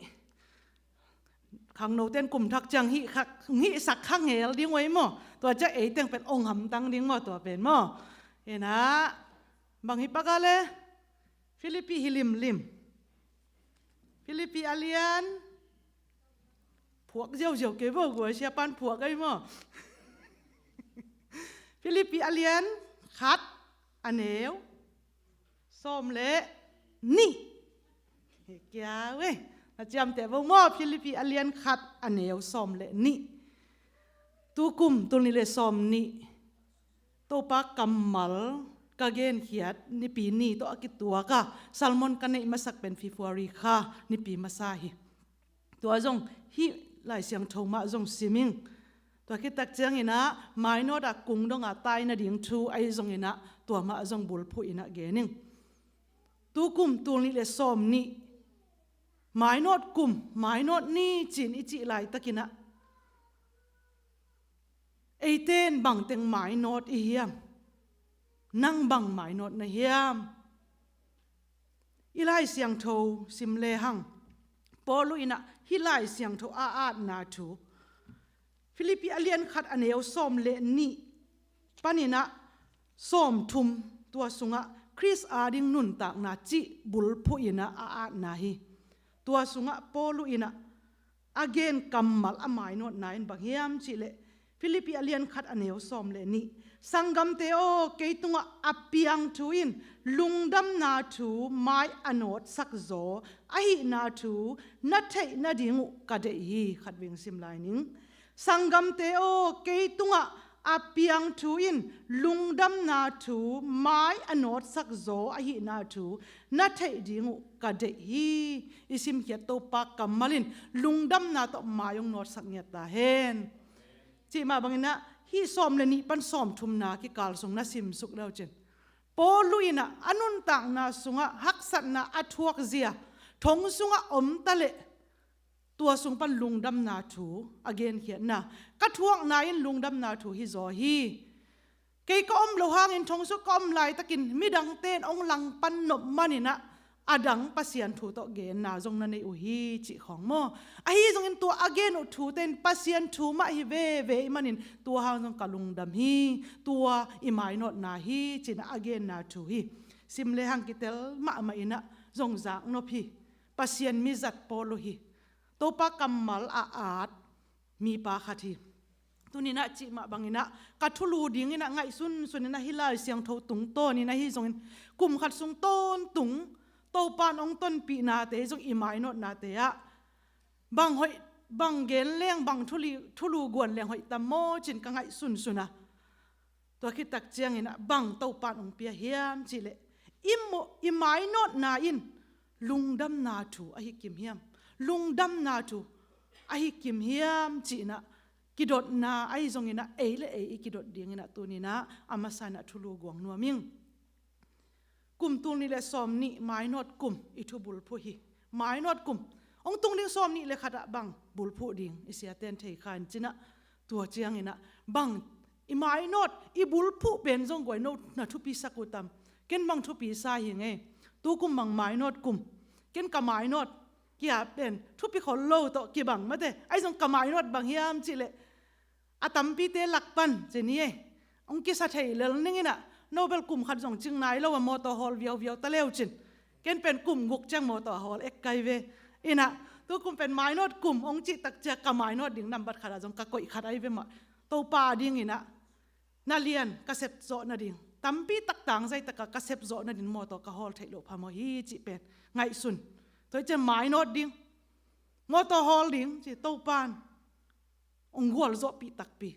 ขังโนเต้นกลุ่มทักจังหิสักข้างเหลดิ้งไว้หม้อตัวจะเอ๋ตั้งเป็นองค์หำตั้งดิ้งหม้อตัวเป็นหม้อเห็นนะบางฮิปากาเลฟิลิปปีฮิลิมฟิลิปปีอาเลียนพวกเจ้าเก็บพวกหัวเชียปันพวกไอ้หม้อฟิลิปปีอาเลียนคัดอันเหนวส้มเละนี่เกี่ยวเว้ยจำแต่ว่าหม้อฟิลิปปีอาเลียนคัดอันเหนวส้มเละนี่ตูกุมตัวนี้เลยส้มนี่ตัวปากกำมัลกะเกนเขียดนี่ปีนี้ตัวกิตัวก็ซัลมอนกันในมาสักเป็นฟิฟวารีค่ะนี่ปีมาซาฮิตัวจงฮิหลายเสียงทงมาจงซิมิงตัวคิดตักเจียงอินะไม่นอดกุงดงอาตายนะดิ่งทูไอจงอินะตัวมาจงบุลพูอินะเกนิงตูกุมตัวนี้เลยส้มนี่ไม่นอดกุมไม่นอดนี่จีนอิจิไหลตะกินะไอเต้นบังเต็งไม่นอดอีเฮียมนั่งบังไม่นอดนะเฮียมอีไลเสียงโทซิมเลหังปอลุอินะฮิไลเสียงโทอาดนาทูฟิลิปปีอาเลียนขัดอันเอวส้มเลนี่ปานินะส้มทุมตัวสุงะคริสอาดิงนุนตากนาจิบุลพูอินะอาดนาฮีตัวสุงะปอลุอินะอเกนกัมมัลอามายนอดนายบังเฮียมจิเลฟิลิปปีอาเลียนขัดอันเอวส้มเลนี่สังกัมเตโอเกตุงะอภิยังทูอินลุงดำนาทูไม้อนอดสักโซอหินาทูนัทเทนาดิงูกะเดฮีขัดเวงซิมไลนิงสังกัมเตโอเกตุงะอภิยังทูอินลุงดำนาทูไม้อนอดสักโซอหินาทูนัทเทดิงูกะเดฮีอิซิมเขียโตปากกัมมาลินลุงดำนาโตมายงนอดสักเนียตาเฮนจีมาบังนะฮีซอมเลนี่ปันซอมทุมนาคิกาลสงนาซิมสุกแล้วเจนปอลุยนะอนุนต่างนาสุงะฮักสัตนาอัทวกเซียทงสุงะอมตะเลตัวสุงปันลุงดำนาถูอเกนเขียนนะกระทวงนายินลุงดำนาถูฮิซอฮีเกยก็อมโลหางินทงสุกอมลายตะกินมิดังเต้นองลังปันนบมันนี่นะอดังปัสยันถูโตเกนนาจงนันในอุฮีจิของโมอฮีจงอินตัวอเกนอุถูเต้นปัสยันถูมาฮิเวมันนินตัวหางจงกะลุงดำฮีตัวอิมายนอดนาฮีจินะอเกนนาถูฮีซิมเลหังกิเตลมาอินะจงจากนพีปัสยันมิจัดปอโลฮีตัวปากกัมมัลอาดมีปาคทีตัวนี้นะจิมาบังอินะกัทุลูดิ้งอินะไงซุนนะฮิลาเสียงโทตุงโตนี่นะฮิจงอินกุมขัดซุงต้นตุงโตปานองต้นปีนาเตจงอิมายนอดนาเตะบังหอยบังเกลเลี้ยงบังทุลูกวนเลี้ยงหอยตะโมจินกังไงสุนนะตัวคิดตักเจียงอินะบังโตปานองเปียเฮียมจิเลอิมายนอดนาอินลุงดำนาถูอหิกิมเฮียมลุงดำนาถูอหิกิมเฮียมจินะกิดดนาไอจงอินะกิดดเดียงอินะตัวนี้นะอามาสานะทุลูกวงนัวมิงกุมตุงนี่เลยซอมนี่ไม้นอดกุมอิทุบุลผู้ฮีไม้นอดกุมองตุงนี่ซอมนี่เลยขัดบังบุลผู้ดิ่งอิเสียเต้นเทยขันจินะตัวเจียงอินะบังอิไม้นอดอิบุลผู้เป็นจงกวยโนนะทุปีสักุตัมเกินบังทุปีซาหิงไงตัวกุมบังไม้นอดกุมเกินกับไม้นอดเกียเป็นทุปีขอโลโตกี่บังมาเตไอจงกับไม้นอดบังเฮียมจิเลอาตัมปีเตลักปันเจนี่องกิสัทเทยเลนึงอินะโนเบลกลุ่มขัดส่งจึงนายแล้วว่ามอเตอร์ฮอลเวียวตะเลี้ยวจินเกณฑ์เป็นกลุ่มกุกแจ้งมอเตอร์ฮอลเอ็กไกเวอินะตัวกลุ่มเป็นไม้นอดกลุ่มองจิตักเจกับไม้นอดดิ่งนำบัดขัดจงกะกอยขัดไอเวมาตัวป่าดิ่งอินะนาเลียนกระเซ็บโซนาดิ่งตั้มปีตักต่างใจตะกะกระเซ็บโซนาดิ่งมอเตอร์กะฮอลเทโลพามอฮีจิเป็นไงสุนตัวจะไม้นอดดิ่งมอเตอร์ฮอลดิ่งจิตัวปานองหัวโซปีตักปี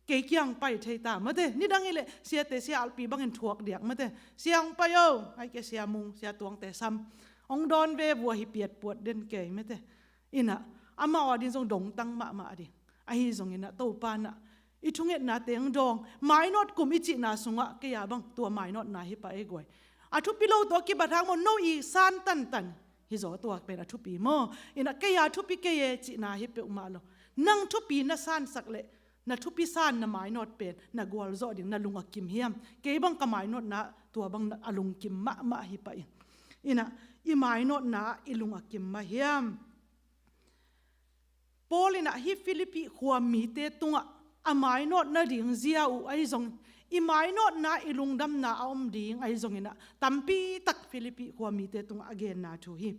เกี่ยงไปเทตามาเตนี่ดังนี้เลยเสียแต่เสียอัลปีบังเห็นถวกเดียกมาเตเสียงไปเอาไอ้แกเสียมุงเสียตวงแต่ซ้ำองดอนเวบัวหิเปียดปวดเด่นเกยมาเตอินะอามาอดินทรงดงตั้งมาดิ ai zong ina to pa na i thunget na teng dong mai not kum i chi na sunga ke ya bang tua mai not na hi pa e goi a thu pi lo to ki bathang mo no i san tan tan hi zo to pen a thu pi mo ina ke ya thu pi ke ye chi na hi pe ma lo nang thu pi na san sak le na thu pi san na mai not pen na gwal zo ding na lunga kim hiam ke bang ka mai not na tua bang na alung kim ma hi pa ina i mai not na i lunga kim ma hiam Paulina hi Philippi khua mi te tunga amai not na ding zia u ai zong i mai not na ilung dam na om ding ai zong ina tampi tak Philippi khua mi te tunga again na thu hi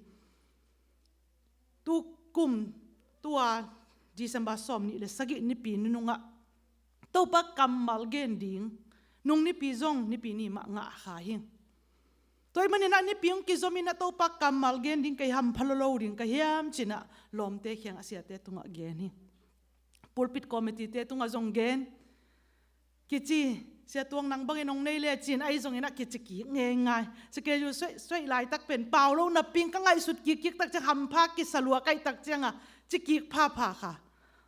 tu kum tua December som ni le sagi ni pi nunga to pa kamal gen ding nung ni pi zong ni pi ni ma nga kha hin toy manina ni piung ki zomi na to pa kamal gen ding kai ham phalolo ding ka hiam china lom te khyang asia te tunga gen hi pulpit committee te tunga zong gen kichi sia tuang nang bang enong nei le chin ai zong ina kichi ki nge ngai sike ju soi lai tak pen paulo na ping ka ngai sut ki tak cha ham pha ki salua kai tak changa chi ki pha kha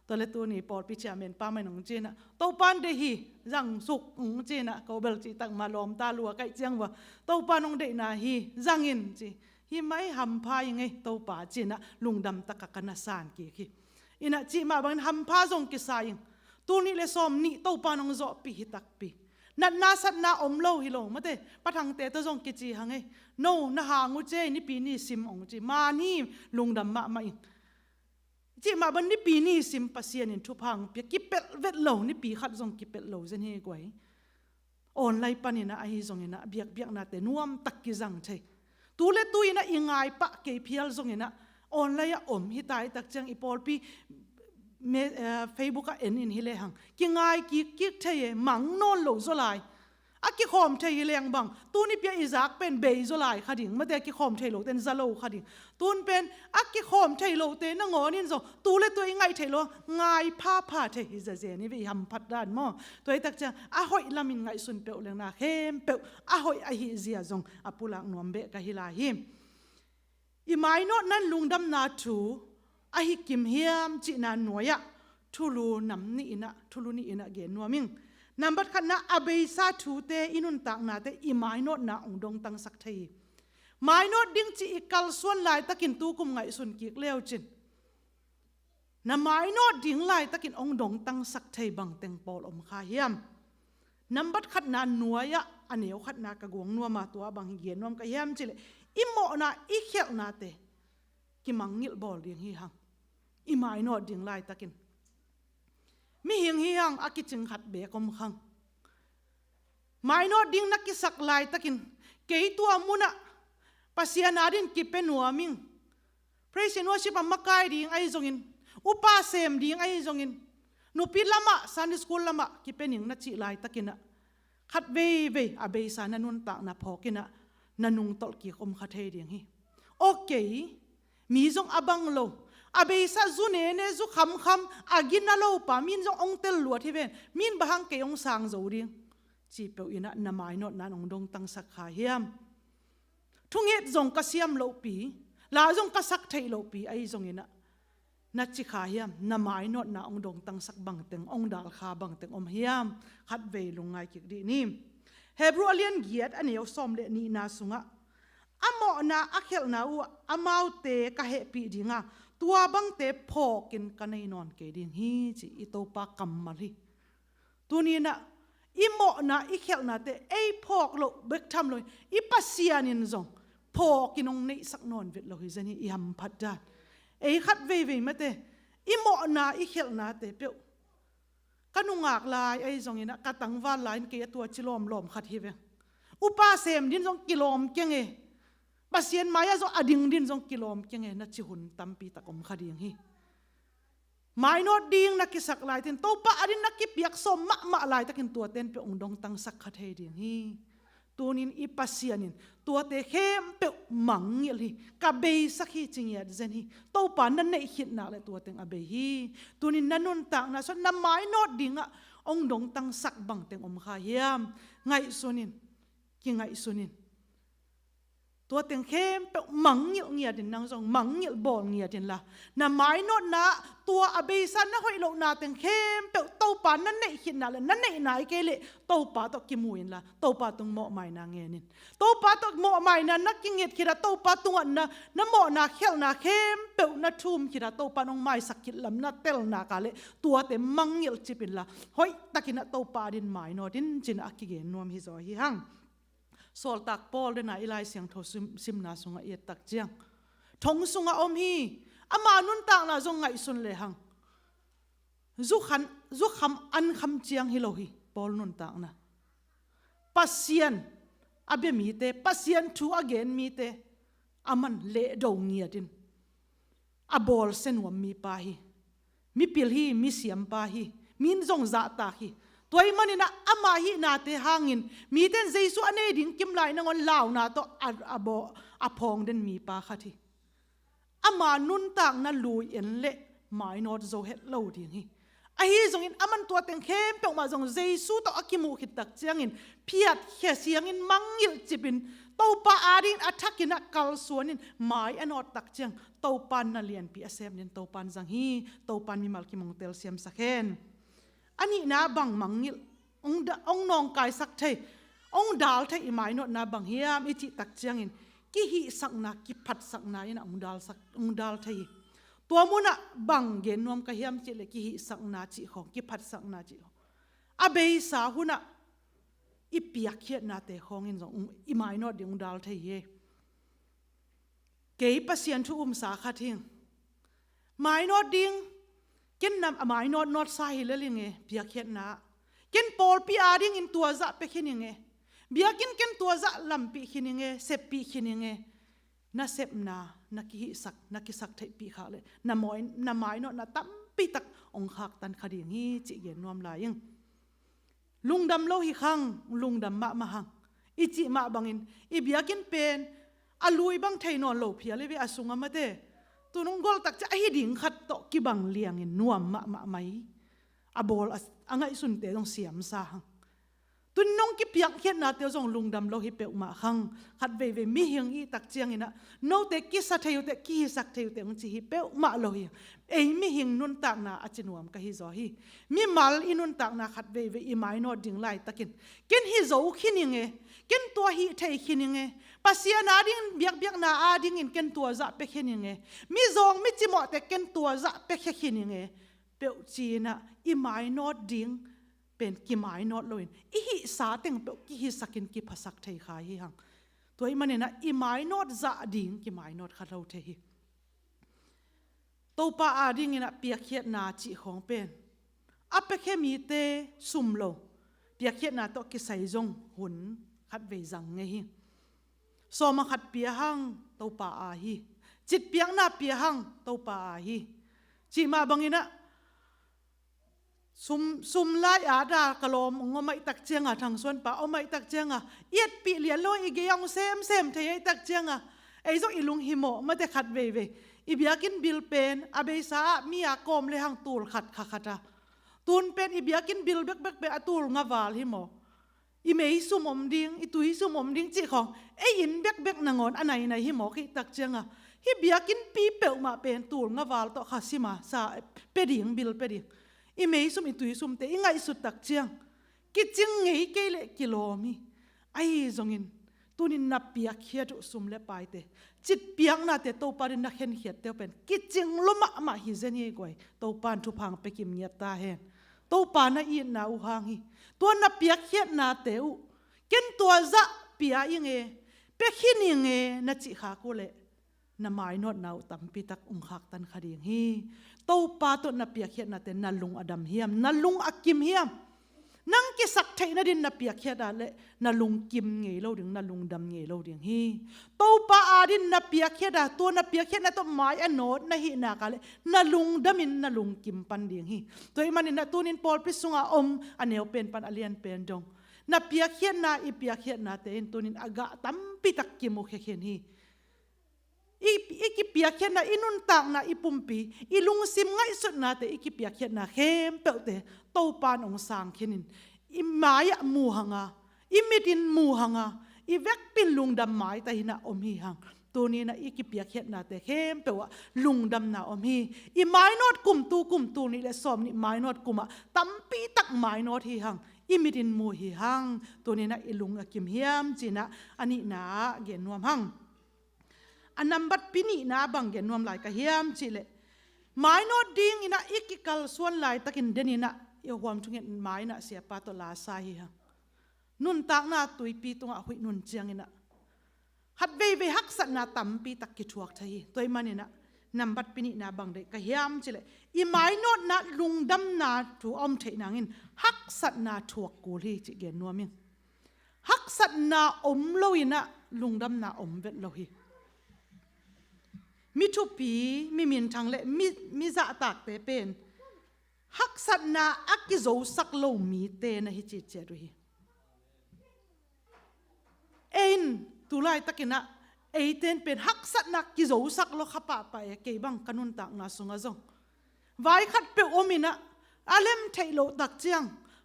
to le tu ni por pi cha men pa mai nong china to pan de hi rang suk china ko bel chi tak ma lom ta lua kai chang wa to pa nong de na hi rang in chi hi mai ham pha yi ngai to pa china lungdam tak ka na san ki khi ina chi ma bang ham pha zong ki sa yin tu ni le som ni to pa nong zo pi hi tak pi nat na sat na om lo hi lo mate pathang te to zong ki chi hangai no na ha ngu che ni pi ni sim ong chi ma ni lungdam ma in chi ma ban ni pi ni sim pasien in thu phang pe ki pel vet lo ni pi khat zong ki pel lo zen he gwai online panina ai zong ina biak na te nuam tak ki jang thei tu le tu ina ingai pa ke phial zong ina online om hi tai tak chang ipol pi Facebook a en in hi le hang ki ngai ki thei mang non lo zo lai a ki khom thei leng bang tu ni pia izak pen be zo lai khading ma te ki khom thei lo ten zalo khading tun pen a ki khom thei lo te na ngonin zo tu le tu ngai thei lo ngai pha thei hi za je ni vi ham phat dan mo toi tak cha a hoi lamin ngai sun pe leng na hem pe a hoi a hi zia zong apulak nom be ka hi la him i mai no nan lungdam na thu a hi kim hiam chi na noya thulu ni ina ge nuaming number khanna abeisa thu te inun tak na te i mai not na ongdong tang sak thei mai not ding chi ikal suan lai takin tu kum ngai sun ki leo chin na mai not ding lai takin ongdong tang sak thei bang teng pol om kha hiam number khatna nuaya aneu khatna ka gong nuama to bang hi nom ka hiam chile imo na i khel na te ki mangil bol ding hi hang i mai not ding lai takin mi hing hi hang akiching khat be kom khang mai no ding na ki sak lai takin ke tu amuna pasian adin ki penuaming praise and worship amakai ding ai zongin upa sem ding ai zongin nupi lama sunday school lama ki pening na chi lai takina khat ve abe sa nanun ta na phokina nanung tol ki kom khathe ding hi okay mi zong abang lo abe sa zune ne zu kham agina lo pa min zo ong tel luat hi ven min bahang ke ong sang zo ring chi pe ina na mai not nan ong dong tang sak kha hiam thunget zong ka siam lo pi la zong ka sak thei lo pi ai zong ina na chi kha hiam na mai not na ong dong tang sak bang teng ong dal kha bang teng om hiam khat ve lungai ki di ni hebrew alien giat aneu som le ni na sunga amo na akhel na u amau te ka he pi dinga tua bang te phokin kanai non ke ding hi chi ito pa kamal hi tunina imo na ikhel na te ei phok lo bek tham lo i pasian in zong phokin ong nei sak non vet lo hi zani i ham phat dat ei khat ve mate imo na ikhel na te pe kanungak lai ei zong ina katang van lain ke tua chilom lom khat hi ve upa sem din zong kilom kenge pasien maya zo ading din zong kilom kenge na chihun tampi takom khading hi mai no ding na kisak lai tin to pa adin na kipiak som ma lai takin tua ten pe ongdong tang sak khathe ding hi tunin i pasianin tua te khem pe mangil hi ka be sakhi chingiat zen hi to pa nan nei hit na le tua teng abe hi tunin nanun tak na so na mai no dinga ongdong tang sak bang teng om kha hiam ngai sunin ki ngai sunin ตัวเต็งเข้มเปมังเงียเงียดินนางทรงมังเงียบอลเงียดินละน่ะไม้นอดนะตัวอเบซันนะหอยโลนาเต็งเข้มเปเต้าปานั่นไหนหินน่ะเลยนั่นไหนไหนเกลเต้าปาตอกกิมุยละเต้าปาตรงหม้อไม้นางเงียนินเต้าปาตอกหม้อไม้น่ะนักกิงเงียดขีดเต้าปาตรงอันน่ะน้ำหม้อนาเขลนาเข้มเปน่ะทุ่มขีดเต้าปาน้องไม้สักขีดลำน่ะเตลนากาเลตัวเต็มมังเงียจิปินละหอยตะกินน่ะเต้าปาดินไม้นอดินจินอักกิเกนนวมฮิซอฮิฮังสอลตักปอลเดน่ะอีไลเสียงโทซิมนาสุงเอียตักเจียงทงสุงอมฮีอามานุนตางน่ะจงไงสุนเลหังจุคำอันคำเจียงฮิโลฮีปอลนุนตางน่ะปัสเซียนอาเบมีเตปัสเซียนทูอเกนมีเตอามันเละดงเงียดินอาบอลเซนวมมีปาฮีมีปิลฮีมีเสียมปาฮีมีนจงจ่าตาฮีตัวไอ้มันนี่นะอามาฮีนาเตหางินมีเต้นเจสุอันนี้ดิ้งกิมไลนังอนลาวนาโตอาพองเดนมีปาขัดฮีอามานุนต่างนั่นลุยเอ็นเละหมายนอดโซเฮตโลดิ้งฮีไอ้ฮีจงอินอามันตัวเต็งเข้มเปียกมาจงเจสุโตอากิมูขิดตักเจียงอินเพียดเขียเสียงอินมังยิลจิบินเต้าปาอาดินอัทักกินกัลส่วนอินหมายอนอดตักเจียงเต้าปันน่ะเลียนปีอาเซมเนียนเต้าปันจังฮีเต้าปันมีมัลกิมงเตลเซียมสักเคนอันนี้นะบังมังยิลองนองกายสักเทองดาลเทอิหมายนอดนะบังเฮียมอิจิตักเจียงอินกิฮิสักนากิพัดสักนาอินองดาลเทตัวมุนะบังเกนนวมกะเฮียมจิเลกิฮิสักนาจิของกิพัดสักนาจิอาเบยสาหุนะอีเปียกเขียนนาเตของอินจงอิหมายนอดดิองดาลเทเยเกยปัสเซียนทุสาขาทิ้งหมายนอดดิงเก็นนำหมายนอดสาหิเลลิงเงเปียกเขียนนาเก็นปอลปีอาดิงอินตัวจะไปขินิงเงเบียกินเก็นตัวจะลำปีขินิงเงเสพปีขินิงเงน่าเสพนานักกิสักนักกิสักเทปีขาเลยน่ามอยน่าหมายนอดน่าตั้มปีตักองคักตันคดีงี้จิเกนนวมลายยังลุงดำโลหิคังลุงดำมะหังอิจิมะบังอินอิเบียกินเป็นอลุยบังไทยนอนโลเพียเลยไปอสุงมาเตตัวน้องกอลตักจะให้ดิ่งขัดโตกิบังเลียงอินนวมมะไหมอบอลอังไงสุนเตต้องเสียมซาหังตุนน้องกิเปียกเขียนนาเตียวจงลุงดำโลหิเปอมาหังขัดเวมีเฮียงอีตักเจียงอินะโนเตกิสักเทวเตกิสักเทวเตองจิฮิเปอมาโลหิเอ้มีเฮียงนุนตักนาอจินวมกะฮิจอฮีมีมัลอินุนตักนาขัดเวอีไม้นอดิ่งไล่ตะกินเกินฮิโจขินิงเงเกินตัวฮิเทขินิงเงปัสเซียนาดิ่งเบียกนาอาดิ่งอินเกินตัวจะเปขินิงเงมีจงมีจิมอเตเกินตัวจะเปขินิงเงเปอจีนะอีไม้นอดิ่งเป็นกิไม้นอดเลยอีหิสาเต็งเปกิหิสักินกิภาษาไทยขายหังตัวมันเนี่ยนะอีไม้นอดจะดิ่งกิไม้นอดขัดเราเทหิตัวป้าอาดิ่งเนี่ยเปียกเขียดนาจิของเป็นอัปเปเคมีเตซุ่มโลเปียกเขียดนาตัวกิใส่จงหุ่นขัดเวจังไงหิสอมาขัดเปียหังตัวป้าอาหิจิตเปียกนาเปียหังตัวป้าอาหิจิมาบังอินะซุมไล่อาดากะลมงอไม่ตักเจียงอ่ะทางส่วนป่าเอาไม่ตักเจียงอ่ะเอียดปีเลียนโลอีกยังเซมเทยตักเจียงอ่ะไอ้จงอีลุงหิโมมาแต่ขัดเวอีเบียกินบิลเป็นอาเบซ่ามีอากอมเลยหังตูลขัดขัดตูนเป็นอีเบียกินบิลเบกอตูลงาวาลหิโมอีเมย์ซุมอมดิ้งอีตุยซุมอมดิ้งจีของไอ้ยินเบกนางอนอันไหนหิโมกิตักเจียงอ่ะฮิเบียกินปีเปลมาเป็นตูลงาวาลต่อขาสิมาซาเปดิ้งบิลเปดิ้งอีเมย์ซุมอีตุยซุมเตอีไงสุดตักเจียงกิจิงไงเกลกิโลมีไอ้จงอินตุนินนับเปียกเขียดซุมเลไปเตจิตเปียกนาเตโตปารินนักเห็นเขียดเตเป็นกิจิงลมมาฮิเซนีกวยโตปานทุพังไปกิมเนียตาเห็นโตปานนาอีนาอุหังฮีตัวนับเปียกเขียดนาเตอุเกินตัวจะเปียยังไงเปขินยังไงนัจิขากุเลน้ำไม้นวดนาวตั้มปีตักองคักตันคดีฮีโตปาตัวนับเปียกเขียดนาเตนัลลุงอดัมเฮียมนัลลุงอักกิมเฮียมนั่งกิสักไทยนาดินนับเปียกเขียดอะไรนัลลุงกิมเงยเล่าดึงนัลลุงดำเงยเล่าดึงฮีโตปาอาดินนับเปียกเขียดตัวนับเปียกเขียดนาตัวไม้อันโนดนาหินากาเลนัลลุงดำมินนัลลุงกิมปันดึงฮีตัวมันนี่นะตัวนินปอลพิสุงอาอมอันเนวเป็นปันอเลียนเป็นดงนับเปียกเขียดนาอีเปียกเขียดนาเตนตัวนินอากาตั้มปีตักกิมุขเขียนฮีอีกิเปียกเขียนนาอินุนต่างนาอีปุ่มปีอีลุงซิมง่ายสุดนาเตอีกิเปียกเขียนนาเข้มเปลเตโตปานองสางเขียนินอิมายะมูหังาอิมิดินมูหังา อีเวกปินลุงดำไม้แต่หินะอมฮีหังตัวนี้นะอีกิเปียกเห็ดนาแต่เข้มเปว่าลุงดำนาอมฮีอีไม้นอดกลุ่มตูนี่และซ้อมนี่ไม้นอดกลุ่มอะตั้มปีตักไม้นอดฮีหังอีมิดินมูฮีหังตัวนี้นะอีลุงกิมเฮียมจีนะอันนี้นะเกนนวมหังอันนั้นบัดปีนี้นะบังเกนนวมหลายกะเฮียมจีเลยไม้นอดดิ้งอีนะอีกิกัลส่วนหลายตะกินเดนี่นะอีหวมทุกเงินไม้นะเสียปาตัวลาซาฮีหังนุนตักนาตุยปีตรงอ่ะหุยนุนเจียงอีนะฮัดเวฮักสัตนาตั้มปีตักกิจวกไทยตัวมันนี่นะนำบัดปีนี้นะบังเด็กกะเฮียมจีเลยอีไม้นอดนะลุงดำนาถูอมเทนังอินฮักสัตนาถวกกูลีจีเกนนัวมิงฮักสัตนาอมโลยนะลุงดำนาอมเวทโลหิมิทุปีมิมินทางเละมิจะตักเตเป็นฮักสัตนาอักกิโซสักโลมีเตนะฮิจิเจรุฮิเอ็นตุไลตะกินะเอเตนเป็นฮักสัตนักกิโซสักโลขปะไปเกบังกันุนตักนาสุงะซงไว้ขัดเปอมินะอาเลมเทโลตักเจียง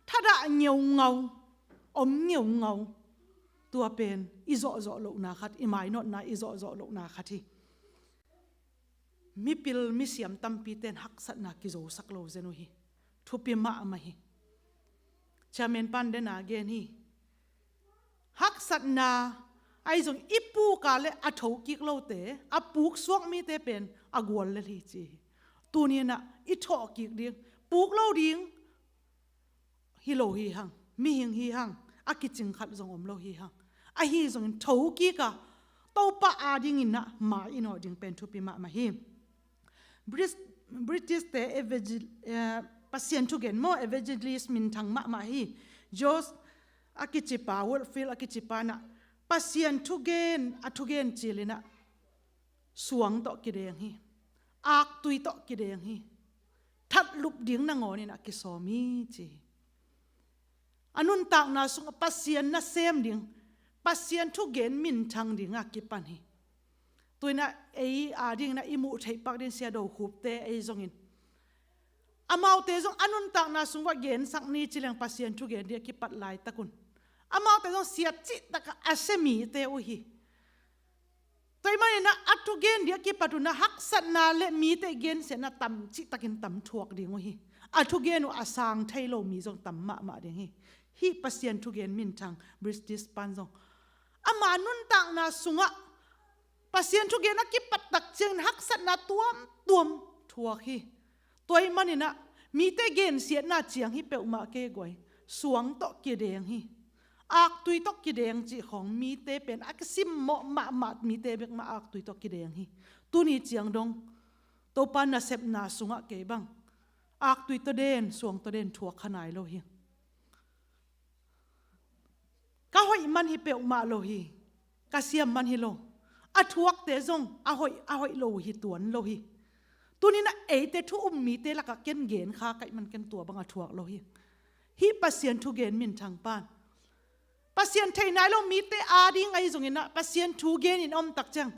ถ้าได้เงียวเงาอมเงียวเงาตัวเป็นอิโซโซโลนาขัดอิไมโนนาอิโซโซโลนาขัดที่มิปิลมิเสียมตัมปีเตนฮักสัตนักกิโซสักโลเจนุฮีทุปิมะมาฮีชาเมนปันเดนาเกนฮีฮักสัตนาไอ้จงอิปูกาเลอัฐกิกโลเตอปูกสวกมีเตเป็นอากวลเลลีจีตัวนี้นะอิทอกิกเดียงปูกโลดิ้งฮิโลฮีหังมีหิงฮีหังอากิจิงขัดจงอมโลฮีหังไอ้ฮีจงทอกิกะโตปะอาดิ้งอินะมาอินอดิ้งเป็นทุปิมะมาฮีBritish เตเอเวจิปัสเซียนทุกเกนโมเอเวจิลิสมินทางมาฮีจอสอากิจิปาเวิร์ดฟิลอากิจิปานะปัสเซียนทุกเกนอัทุกเกนจีลินะสวงตอกิเดงฮีอักตุยตอกิเดงฮีทัดลุบดิ้งนางอนี่นะกิโซมีจีอนุนตักนาสุงปัสเซียนนะเซมดิ้งปัสเซียนทุกเกนมินทางดิ้งอากิปันฮีตัวน่ะไอ้อาดิ้งน่ะอิมูไทยปักดิ้งเสียดาวขุบเตไอ้จงอินอามาเตจงอนุนตักนาสุงว่าเกนสักนี้จีเลงปัสเซียนทุกเกนเดียกิปัดลายตะกุนอามาเตจงเสียจิตตะกะอาเซมีเตอุฮีตัวมันนะอัตุเกนเดียกิปัดุนะฮักสันนาเลมีเตเกนเสียนะตั้มจิตตะกินตั้มทวกดิ้งอุฮีอัตุเกนว่าอาสังไทยโลมีจงตั้มมาดิ้งฮีปัสเซียนทุกเกนมินทางบริสติสปันจงอามานุนตักนาสุงะปัสเซียนทุกเกนักกิปัดตักเจนฮักสัตนาตัวทัวฮีตัวมันนี่นะมีแต่เกนเสียนาเจียงฮีเปลมาเกกวยสวงตอกเกเดงฮีอักตุยตอกเกเดงจีของมีแต่เป็นอักซิมโมมามีแต่เบกมาอักตุยตอกเกเดงฮีตัวนี้เจียงดงตัวปานาเซบนาสุงะเกบังอักตุยตัวเดนสวงตัวเดนทัวขนายโลฮีก้าหอยมันฮีเปลมาโลฮีกาเซียมมันฮีโลอาทวกเตจงอาหอยโลหิตวนโลหิตัวนี้นะเอเตทุมีเตละกะเกนเกนคาไก่มันเกนตัวบังอาทวกโลหิฮิปัสเซียนทุเกนมินทางปานปัสเซียนไทยนายเรามีเตอาดิ้งไอจงอินะปัสเซียนทุเกนอินอมตักจัง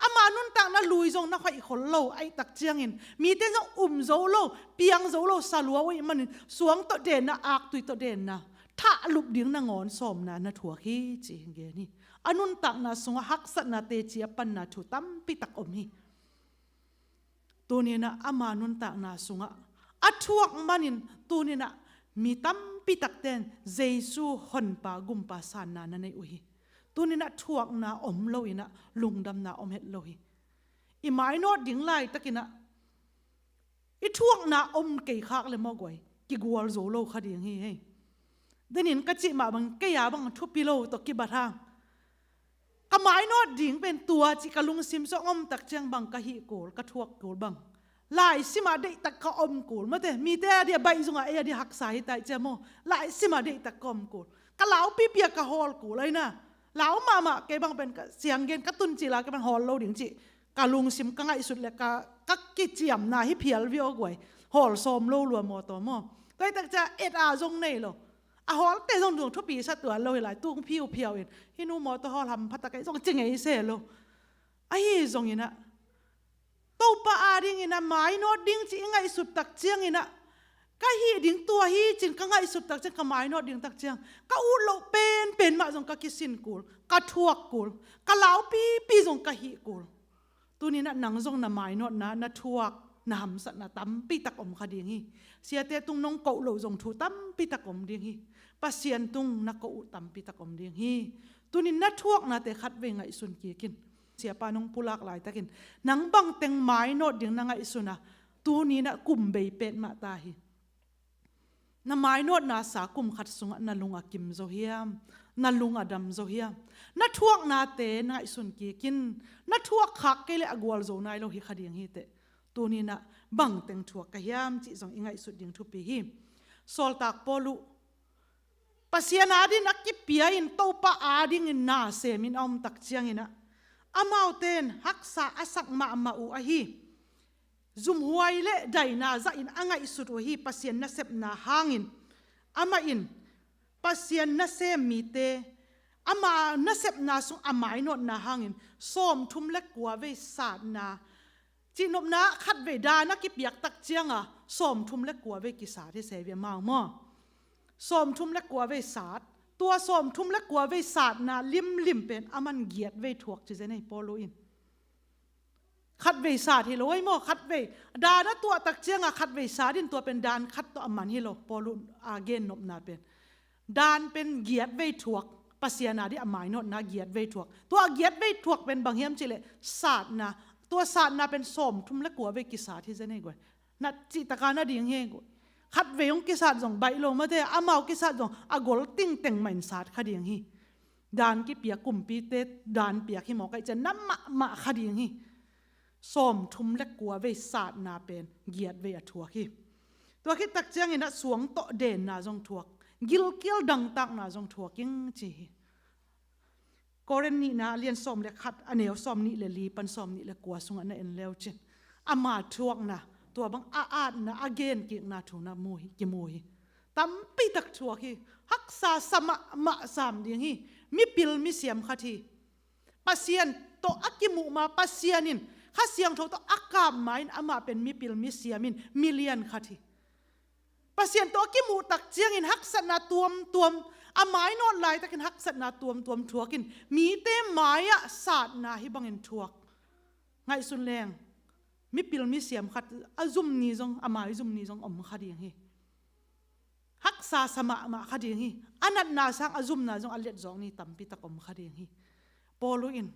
อามานุนตังนะลุยจงนะหอยขนโลไอตักจังอินมีเตจงโซโลเปียงโซโลสลัวไว้มันสวงตเดนนะอักตุยตเดนนะถ้าลุบดิ้งนะงอนสมนะทัวฮีจีเกนี่อนุนตักนาสงหักสัตนาเตจียปันนาถูตั้มปิตักอมฮีตัวนี้นะอามานุนตักนาสงะอัทวกมันินตัวนี้นะมีตั้มปิตักเตนเจซูหอนปากุมปาสานนานันในอุฮีตัวนี้นะทวกนาอมโลยนะลุงดำนาอมเฮ็ดโลฮีอีไม้นอดดิ้งไล่ตะกินะอีทวกนาอมเกยคักเลยมอกไว้กิกวอลโซโลคดีอย่างฮีเฮ้เดนินกะจิมาบังเกยาบังทุปิโลตกิบัทางกะไม้นอดดิ่งเป็นตัวจิกะลุงซิมซอมตักเจียงบังกะฮิโกลกะทวกโกลบังลายสิมาได้ตักกะอมโกลมาแต่มีแต่เดียใบจงเอเดียหักสายตายเจโมลายสิมาได้ตักกอมโกลกะเหลาปีเปียกะฮอลโกลเลยนะเหลามาแกบังเป็นเสียงเกนกะตุนจิลาแกเป็นฮอลโลดิ่งจิกะลุงซิมกะไงสุดเลยกะกิเจียมนาฮิเพียลวิโอกวยฮอลซอมโลลัวมอตอมอได้ตักจะเอ็ดอาจงในโลอาหอลเตะส่งดวงทุปีสัตว์ตัวเราหลายตุ้งพิวเพียวเองฮินูมอตอหอลทำพัตตะไกส่งจริงไงเสโลไอ้ส่งยินะตู้ปลาอาดิ้งยินะไม้นอดดิ้งจริงไงสุดตักเจียงยินะ ก็ฮีดิ้งตัวฮีจินก็ง่ายสุดตักจังก็หมายนอดิ้งตักเจียงก็อุโลเป็นมาจงก็กิสินกูก็ทวกกูก็เหลาปีจงก็ฮีกูตัวนี้นะหนังจงน่ะหมายนอนะนะทวกนะหำสัตนะตั้มปีตักอมคดีงี้เสียเตตุงน้องเกาโลจงถูตั้มปีตักอมดิ้งฮีปัสเซียนตุงนักอุตั้มปีตักอมดิ้งฮีตัวนี้นะทวกนะแต่ขัดเวงไงสุนกีกินเสียปานงปุลักหลายตะกินหนังบังเต็งหมายนอดิ้งนางไงสุนะตัวนี้นะกุมเบยเป็ดมาตาฮีน้ำไม้นวดนาสากุมขัดสุงนาลุงอากิมโซเฮียมนาลุงอดัมโซเฮียมนาทวกนาเตนาอิสุนกีกินนาทวกขักเกลอากวลโซนายโลหิคดียงฮิเตตัวนี้นะบังเต็งทวกกะยามจิจงอิงไอสุดยิงทุปีฮิโซลตากปอลุปัสยานาดินักกิเปียอินโตปะอาดิงินนาเซมินอมตักเจียงอินะอามาวเตนฮักษาอสักมาอูอาฮีซุมหวยเละไดนาจะอินอ่างไอสุดวะฮีปัสยานนัเซบนาหางอินอามาอินปัสยานนัเซมมีเตอามานัเซบนาสุงอามาอินอดนาหางอินส้มทุ่มเล็กกว่าเวสาดนาจีนบนาขัดเวดานักกิบยักตักเจียงอ่ะส้มทุ่มเล็กกว่าเวกิสาที่เสวียมากมั่วส้มทุ่มเล็กกว่าเวสาดตัวส้มทุ่มเล็กกว่าเวสาดนาลิมเป็นอามันเกียดเวถวกจีเจในโปโลอินขัดเวสาที่โลยโมขัดเวดานะตัวตักเจียงอะขัดเวสาดินตัวเป็นดานขัดตัวอมันฮิโลปอลุอาเกนนบนาเป็นดานเป็นเกียดเวถวกปัสยานาดิอมายนนาเกียดเวถวกตัวเกียดเวถวกเป็นบางเฮียมจิเลศาสตร์นะตัวศาสตร์นะเป็นสมทุ่มและกัวเวกิสาที่จะเนี่ยกว่านัดจิตการนาดีงเฮงกว่าขัดเวงกิสาจงใบโลมาเตอามาวกิสาจงอากลติ้งเต็งเหม็นศาสตร์ขดีงฮีดานกิเปียกุมปีเตดานเปียกิหมอกไอจะน้ำมะขดีงฮีส้มทุ่มเล็กกว่าเวสาดนาเป็นเกียดเวอทัวขี้ตัวคิดตักเจียงอินะสวงโตเด่นนาจงทัวกิลดังตักนาจงทัวกิ้งจีกรณีนาเลียนส้มเล็กขัดอันเนวส้มนี่เลลีปันส้มนี่เล็กกว่าสุงอันนั้นเอ็นเลวจินอามาทัวนะตัวบังอาดนะอาเกนกินาทูนามูฮิกิมูฮิตั้มปีตักทัวขี้ฮักษาสมะสามเดียงฮีมีปิลมีเสียมขัดทีปัสเซียนโตอักิมูมาปัสเซียนินข้าเสียงเขาต้องอักกาไม้อามาเป็นมิปิลมิเสียมินมิเลียนค่ะทีปัสเซียนตัวกิมูตักเจียงอินฮักษณะตัวอาไม้นอนไหลตะกินฮักษณะตัวทัวกินมีเต็มไม้อะศาสนาฮิบังอินทัวไงสุนแรงมิปิลมิเสียมขัดอาซุมนี้จงอาไม้ซุมนี้จงอมขัดยังฮีฮักษาสมะมาขัดยังฮีอันนั้นนาสังอาซุมนาจงอัลเลดจงนี่ตั้มปิตะกอมขัดยังฮีโปลุอิน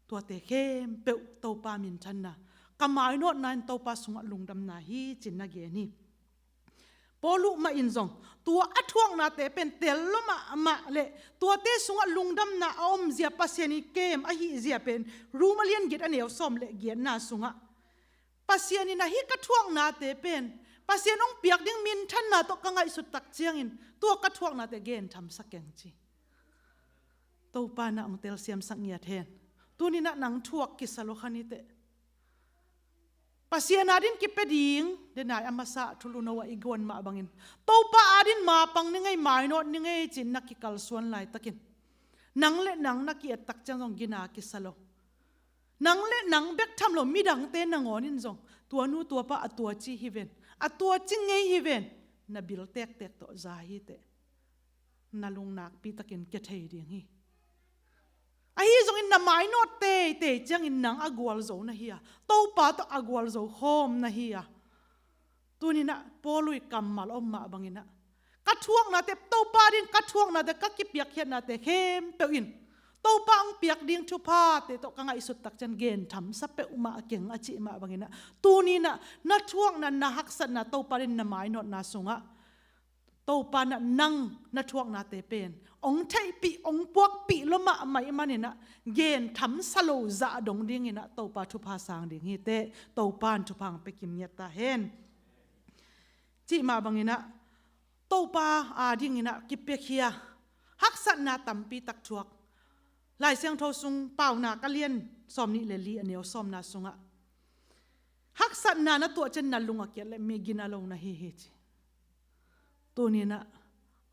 ตัวเตะเข้มเปวโตปามินชันนะกำไม้นวดนั้นโตปาสุงลุงดำนาฮีจินนาเกนี่ปอลุมาอินซงตัวอัทวงนาเตเป็นเตลลมาเลตัวเตสุงลุงดำนาอมเสียปัสเซนิเกมอหิเสียเป็นรูมาเลียนเกียรอันเอวสมเลเกียรนาสุงะปัสเซนินาฮิกระทวงนาเตเป็นปัสเซนองเปียกดิ้งมินชันนาตกกังไงสุดตักเจียงอินตัวกระทวงนาเตเกนทำสักแกงจีโตปานาองเตลเซียมสังเงียเทนตัวนี้นะหนังทวกกิสโลคานิเตปัสยานาดินกิเปดิงเดนายอามาสะทุลุนาวอีกวนมาบังอินโตปาอาดินมาปังนี่ไงหมายโนดนี่ไงจินนักกิกัลส่วนไหลตะกินหนังเละหนังนักกิตักจังจงกินากิสโลหนังเละหนังเบกทำโลมีดังเตนงอนินจงตัวนู้ตัวปะอตัวจีฮิเวนอตัวจิงไงฮิเวนนบิลเตกโตซาฮิเตนาลุงนักปีตะกินเกตเฮดียงฮีไอ้จงอินน้ำไม้นอดเตจังอินนังอากวลโซนะเฮียโตปาตอากวลโซโฮมนะเฮียตัวนี้นะปอลุยกำมาลอมมาบังอินนะกัดช่วงนะเตโตปาดินกัดช่วงนะเตกัดกิเปียกเขียนนะเตเข้มเปอินโตปาอังเปียกดิ้งชุพาเตโตกังไอสุดตักจันเกนทำสับเปอุมาเก่งอาจิมาบังอินนะตัวนี้นะนัดช่วงนั้นนะฮักษณะโตปาดินน้ำไม้นอดนาสุงะโตปานะนั่งนัดช่วงนาเตเป็นองไทยปีองพวกปีลมาไม่มันเนี่ยนะเย็นทำสโลจะดงดิ้งเนี่ยนะโตปาทุพาสางดิ้งฮิเตโตปานทุพังไปกิมเยตาเฮนจีมาบังเนี่ยนะโตปาอาดิ้งเนี่ยนะกิเปียเคียฮักษณะตัมปีตักทวกลายเสียงโทซุงเป่านากะเลียนซอมนี่เลลีอันเนียวซอมนาซุงะฮักษณะนะตัวเจนนัลลุงอะเกียเลเมกินาลงนะเฮเฮจีตัวนี้นะ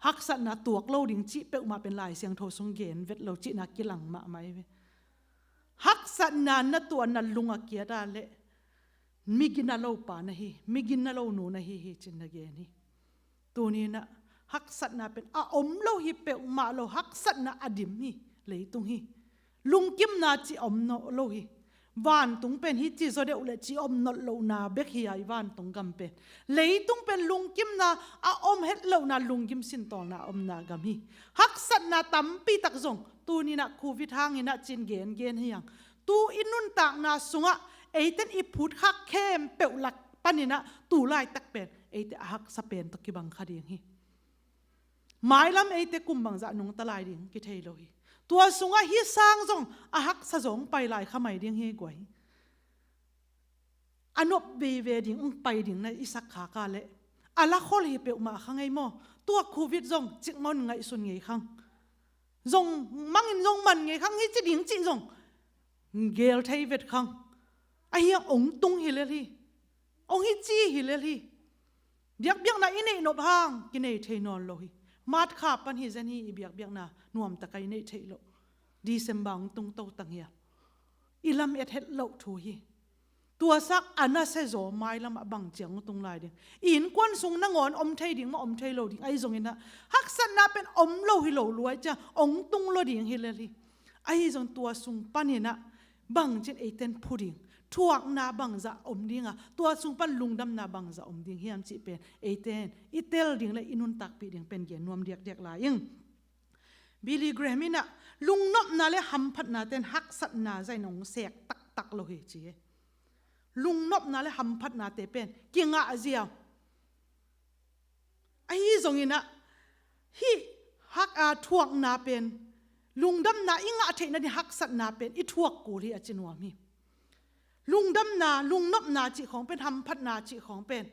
ฮักษณะตัวกโลดิ่งจีเปกมาเป็นลายเสียงโทสงเกนเวทเราจีนักกิลังมาไหมฮักษณะนะตัวนัลลุงอาเกียดาเลมิกินาโลปานะฮีมิกินาโลนูนะฮีจินนะเกนี่ ตัวนี้นะฮักสัตนาเป็นอาอมโลหิเปอุมาโลฮักสัตนาอดิมฮีเลยตุงฮีลุงกิมนาจีอมโนโลหิวานตุงเป็นฮิจิโซเดอุเลจีอมนโลนาเบกฮีไอวานตุงกัมเป็นเลยตุงเป็นลุงกิมนาอาอมเฮ็ดโลนาลุงกิมสินตอนาอมนากัมฮีฮักสัตนาตัมปีตักซงตัวนี้นะคูวิดทางนี้นะจินเกนฮียังตูอินุนตากนาสุงะเอเตนอีพุดฮักเข้มเปอุลักปันนี้นะตูไล่ตักเป็นเอเตฮักสเปนตะกิบังคดีฮีหมายลำเอเตกุมบังจะนงตะลายดิ่งกิเทโลฮีตัวสุงะฮิสร้างจงอาฮักสะสงไปลายขมายดิ่งเฮกวยอนบเบเวดิ่งไปดิ่งในอิสักขากาเลอาละโคลฮีเปอุมาขังไงโมตัวโควิดจงจิกมันไงสุนไงขังจงมังจงมันไงขังฮิจิดิ่งจิจงเกลไทเวทขังไอ้เหี้ยองตุงฮิเลลีองฮิจีฮิเลลีเดียกเบียงน่ะอินเนนบหางกินเนเทนอนโลหิมาดขาปันฮิเซนฮีอีเบียกเบียงน่ะนวมตะไกเนเทโลดีเซมบังตุงโตตังเฮียอิลำเอ็ดเฮ็ดโลทูฮีตัวซักอันน่ะเซโซไม้ลำบังเจียงตุงลายเดียอินควันซุงนงอนอมเทดิ่งมาอมเทโลดิ่งไอ้ทรงอินนะฮักสันน่ะเป็นอมโลฮิโลรวยจ้ะองตุงโลดิ่งฮิเลลีไอ้ทรงตัวซุงปันเห็นนะบังเจนเอเทนพูดิ่งทวกนาบังจะอมดิ่งอ่ะตัวซุงปันลุงดำนาบังจะอมดิ่งเฮียมจิเป็นเอเทนอีเตลดิ่งเลยอินุนตักปีดิ่งเป็นเกียนนวมเดียกเดียกลายยังบิลลี่แกรมินะลุงนบนาเลหัมพัดนาเต้นฮักสัตนาใจหนองเสกตักตักโลหิจีลุงนบนาเลหัมพัดนาเตเป็นเกียงอาเจียวไอ้ทรงอินะฮิฮักอาทวกนาเป็นลุงดำนาอิงอาเทนันฮักสัตนาเป็นอิทวกกูลีอาจินวามีลุงดำนาลุงนบนาจิของเป็นหัมพัดนาจิของเป็น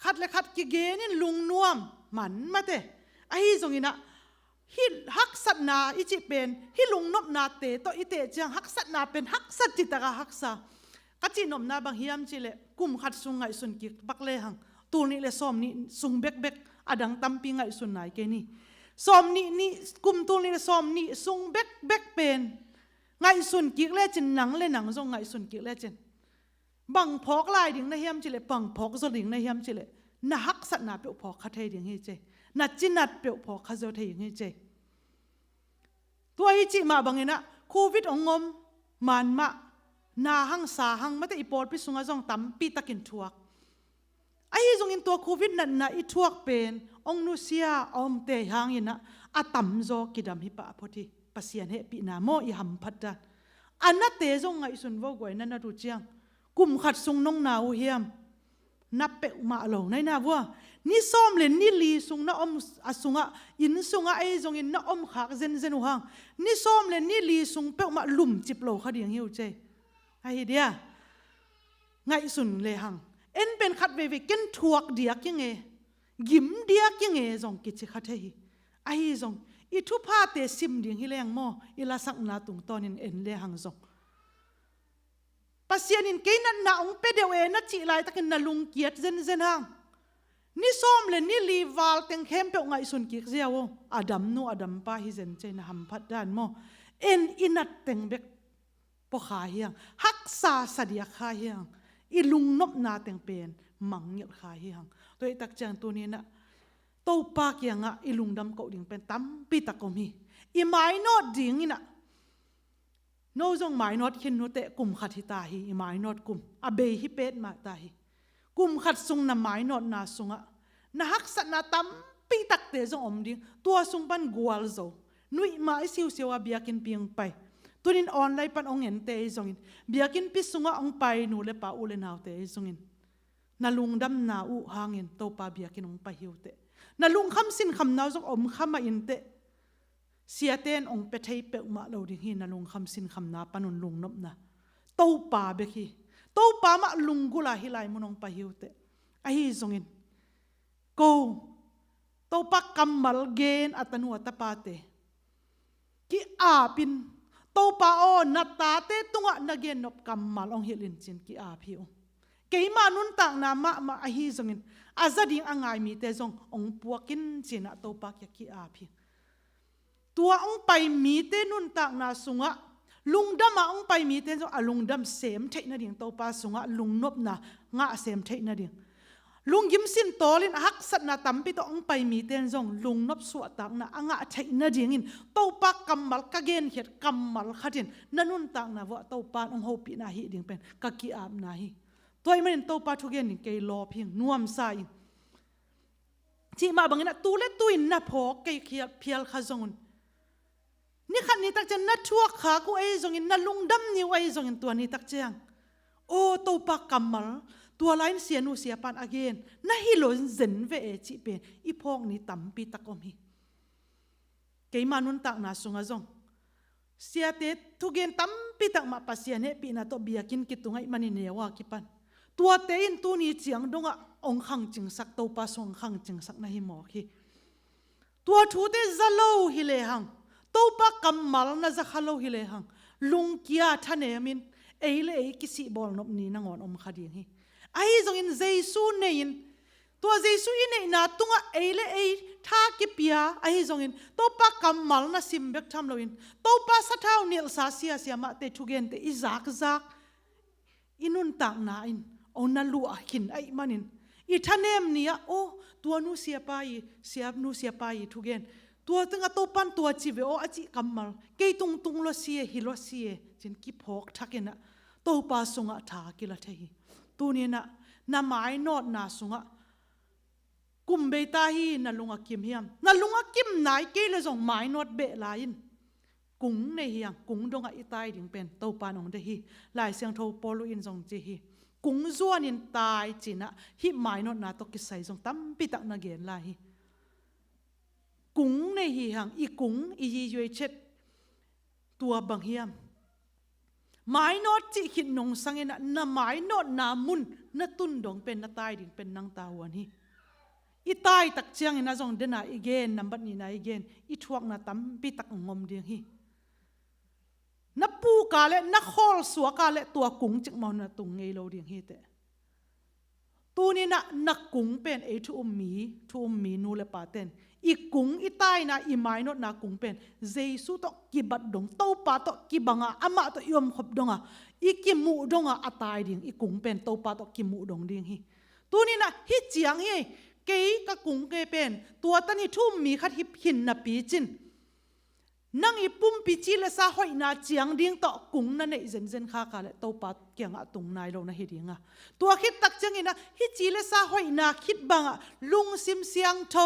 ขัดและขัดกิเกนี่ลุงนวมหมันมาเตไอ้ทรงอินะฮิฮักสัตนาอิจิเป็นฮิลุงนบนาเตโตอิเตจังฮักสัตนาเป็นฮักสัตจิตกะฮักซากัจินมนาบางเฮียมจิเลกุมขัดสุงไงสุนกิบักเลหังตูนี่เลซ้อมนี่สุงเบกเบกอดังตัมปีไงสุนไหนเกนี่ซ้อมนี่กุมตูนี่เลซ้อมนี่สุงเบกเบกเป็นไงสุนกิเลจินหนังเลหนังทรงไงสุนกิเลจินบังพอกลายดิ่งในเฮียมจิเลบังพอกสดิ่งในเฮียมจิเลน่าฮักสัตนาเปียวพอกขัดเทดิ่งเฮเจน่าจินัดเปียวพอกขัดเจเทดิ่งเฮเจตัวฮิจิมาบังเงินะโควิดองมมันมานาหังสาหังไม่ได้อีปอดพิสุงจงตั้มปีตะกินทวกไอ้จงอินตัวโควิดนั่นนะอีทวกเป็นองนุเซียอมเตหังยินะอาตัมโจกิดามฮิปะพอดีปัสยานเฮปีนาโมอีหัมพัดดานอันนั้นเตจงไงสุนวกวยนั่นนะดูเจียงกุมขัดสุงน้องนาวเฮียมนับเปะมาหลงในนาวัวนี่ซ้อมเล่นนี่ลีสุงนะอมอสุงะอินสุงะไอจงอินนะอมขากเซนหังนี่ซ้อมเล่นนี่ลีสุงเปะมาลุ่มจิบโลขดียงหิวเจไอเดียไงสุนเลยหังเอ็นเป็นขัดเววิกินทวกเดียกยังไงยิ้มเดียกยังไงจงกิจขัดเฮไอจงอีทุพาเตซิมเดียงฮิเลงโมอีลาสักนาตุงตอนินเอ็นเลยหังจงปัสยานินเกนันนาองเปเดเวนัจิไลตะกินนาลุงเกียรติเซนหังนี่ซ้อมเลยนี่ลีวาลเต็งเข้มเปะไงสุนกิกเจียวอดัมนูอดัมป้าฮิเซนเจนหัมพัดด้านโมเอ็นอินัดเต็งเบกปอขาเฮียงฮักษาสเดียขาเฮียงอีลุงนบนาเต็งเป็นมังเงียขาเฮียงตัวตักจังตัวนี้นะโตปากยังอ่ะอีลุงดำเกาดิ่งเป็นตั้มปีตะกอมีอีไม้นอดดิ่งนี่นะโนจงไม้นอดขินโนเตะกลุ่มขัดฮิตาฮีอีไม้นอดกลุ่มอเบฮิเป็ดมาตาฮีกุมขัดซุงนาไม้นอดนาซุงะนาฮักสัตนาตัมปีตักเตจงอมดิ่งตัวซุงปันกัวลโซนุยมาไอซิวเสียวเบียกินเปียงไปตัวนี้ออนไลน์ปันองเห็นเตจงอินเบียกินปิซุงะองไปนูเลปาอูเลนาวเตจงอินนาลุงดำนาอูหางอินโตปาเบียกินองไปหิวเตนาลุงคำสินคำนาวจงอมคำมาอินเตเสียเตนองเปเทยเปอุมาเราดิ่งหินนาลุงคำสินคำนาปนุนลุงนบนะโตปาเบกีโตปามาลุงกุลาฮิไลมุนองไปหิวเตไอจงอินโกโตปักกำมัลเกนอัตโนอัตปาเตกิอาปินโตปาโอนัตตาเตตุงะนักเกนนบกำมัลองเฮลินจินกิอาพิโอเกยมานุนต่างนามาไอจงอินอาซาดิงอ่างไงมีเตจงองปัวกินจินะโตปักยกิอาพิตัวองไปมีเตนุนต่างนาสุงะลุงดำมาองไปมีเตจงลุงดำเสมเทนะดิ่งโตปาสุงะลุงนบนางะเสมเทนะดิ่ง ลุงยิ้มสิ้นโตลินฮักสัตนาตั้มปิโตองไปมีเต้นจงลุงนับสวดตักนะอ่างใช้นาดิ่งอินโตปักกำมัลกะเกนเขียดกำมัลขัดินนันนุนตักนะว่าโตปานองโฮปีนาฮีดิ่งเป็นกะกีอาบนาฮีตัวมันโตปาทุเกนเกยรอเพียงน่วมใส่ที่มาบางนะตูเล็ตุยนับพอเกยเขียดเพียลขจงนี่ขันนี้ตักจะนัดชั่วขากูไอ้จงอินนัดลุงดำนิ้วไอ้จงอินตัวนี้ตักเจียงโอ้โตปักกำมัลตัวไลน์เสียนูเสียปานอเกนน่าฮิโลนเซนเวเอจิเป็นอีพองนี้ตั้มปีตะกอมฮีเกยมานุนตักนาสุงะจงเสียเตทุเกนตั้มปีตักมาปัสเซียเนปีนาโตเบียกินกิตุงไอมันเนียวากิปันตัวเตอินตัวนี้เจียงดงะองขังจิงสักโตปาสงขังจิงสักนาฮิหมอฮีตัวทูเตจะโลฮิเลหังโตปากำมัลน่าจะฮัลโลฮิเลหังลุงเกียท่านเอมินเอเลกิสิบอลนบนี้นางอนอมขดีฮีไอ้จงอินเจสูเนยินตัวเจสูอินเนนาตุงะเอเลท่ากิปยาไอ้จงอินโตปากกำมัลน่าซิมเบกทำโลอินโตปาสัทาวเนิลซาเซียเสียมาเตทุเกนเตอิซักอินุนต่างนาอินโอนัลลูอาขินไอ้มันินอีท่านเนมเนี่ยโอ้ตัวนูเสียไปเสียนูเสียไปทุเกนตัวตึงอโตปันตัวจีเวโออจิกำมัลเกยตุงโลเสียฮิโลเสียจินกิพอกทักเกนะโตปาสงะทากิละเทฮีตัวนี้นะน้ำไม้นอดนาสุงะกุมเบตาฮีนั่นลุงอากิมเฮียมนั่นลุงอากิมไหนเกยเลยส่งไม้นอดเบลายินกุ้งในเฮียงกุ้งดงอาอิตายดิ่งเป็นโตปานองเดฮีลายเสียงโทโปโลอินส่งจีฮีกุ้งจวนินตายจีนะฮิไม้นอดนาตกิใส่ส่งตั้มปิตักนาเกนลาฮีกุ้งในเฮียงอีกุ้งอีฮียวยเช็ดตัวบังเฮียมไม้นอดจิขินนงสังเงนะน้ำไม้นอดนามุนนาตุนดงเป็นนาตายดิ่งเป็นนางตาวันฮีอีตายตักเจียงนะจงเดน่าอีเกนนับบัดนี้นะอีเกนอีทวกนาตั้มปิตักงมเดียงฮีนับปูกาเลนักฮอลสัวกาเลตัวกุ้งจิกมอนาตุงเงยโลเดียงฮีเตตัวนี้นะนักกุ้งเป็นไอทุ่มมีนูเลปาเตนอีกุ้งอีตายนะอีไม้นอดนากุ้งเป็นเจสุตกิบัดดงโตปาตกิบังอาอามาตยมขบดงอ่ะอีกิมูดงอ่ะตายดิ่งอีกุ้งเป็นโตปาตกิมูดงดิ่งฮีตัวนี้นะฮิเจียงฮีเกยกะกุ้งเกยเป็นตัวตันฮิทุ่มมีขัดฮิบหินนะปีจินนั่งอีปุ่มปีจีเลสาหอยนาเจียงดิ่งต่อกุ้งนั่นเองเซนข้ากาเลโตปาเกียงอ่ะตรงนายเรานะฮิดิ่งอ่ะตัวคิดตักเจียงอีนะฮิจีเลสาหอยนาคิดบังอ่ะลุงซิมเสียงเทา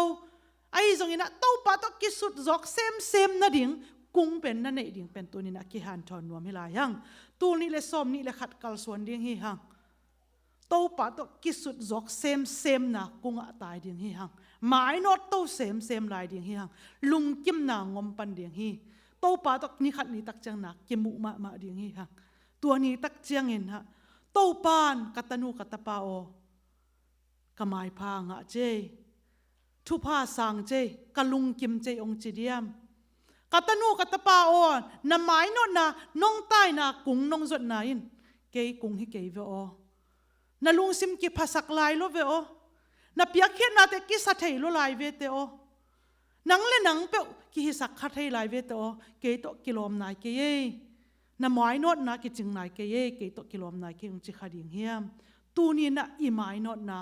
ไอ้ตรงนี้นะโตปาตกิสุดจอกเซมนะดิ่งกุ้งเป็นนั่นเองดิ่งเป็นตัวนี้นะกิหันทอนนัวไม่ลายยังตัวนี้เลยซ้อมนี่เลยขัดกัลส่วนดิ่งฮีหังโตปาตกิสุดจอกเซมนะกุ้งอะตายดิ่งฮีหังหมายนอตโตเซมลายดิ่งฮีหังลุงกิมนางงมปันดิ่งฮีโตปาตนี่ขัดนี่ตักจังนักกิมุมาดิ่งฮีหังตัวนี้ตักเจียงเห็นฮะโตปานกัตนูกัตปาโอกำไมพางะเจทุพาสังเจกะลุงกิมเจองจิเดียมกัตนูกัตปาโอนน้ำไม้นอนะน้องใต้นากุ้งน้องจดนายนเกยกุ้งให้เกยเวอนาลุงซิมกิภาษาลายโลเวอนาเปียกเขียนนาเตกิสัตย์โลลายเวเตอนังเลนังเปะกิฮิสักขัดให้ลายเวเตอเกยโตกิโลมนายเกยน้ำไม้นอนะกิจิงนายเกยเกยโตกิโลมนายเกยองจิขาดิ่งเฮียมตูนี้นะอีไม้นอนะ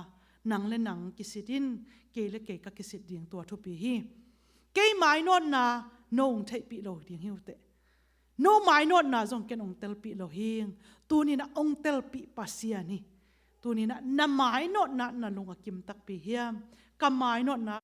นังเลนังกิสิดินเกยเลเกยกกิสิดเดียงตัวทุปีฮีเกยไม้นอนนาโนงเทปีโลเดียงหิวเตโนไม้นอนนาจงเกนองเตลปีโลหิงตัวนี้นะองเตลปีปัสเซียนี่ตัวนี้นะน้ำไม้นอนนาลงกิมตักปีเฮียมกำไม้นอนนา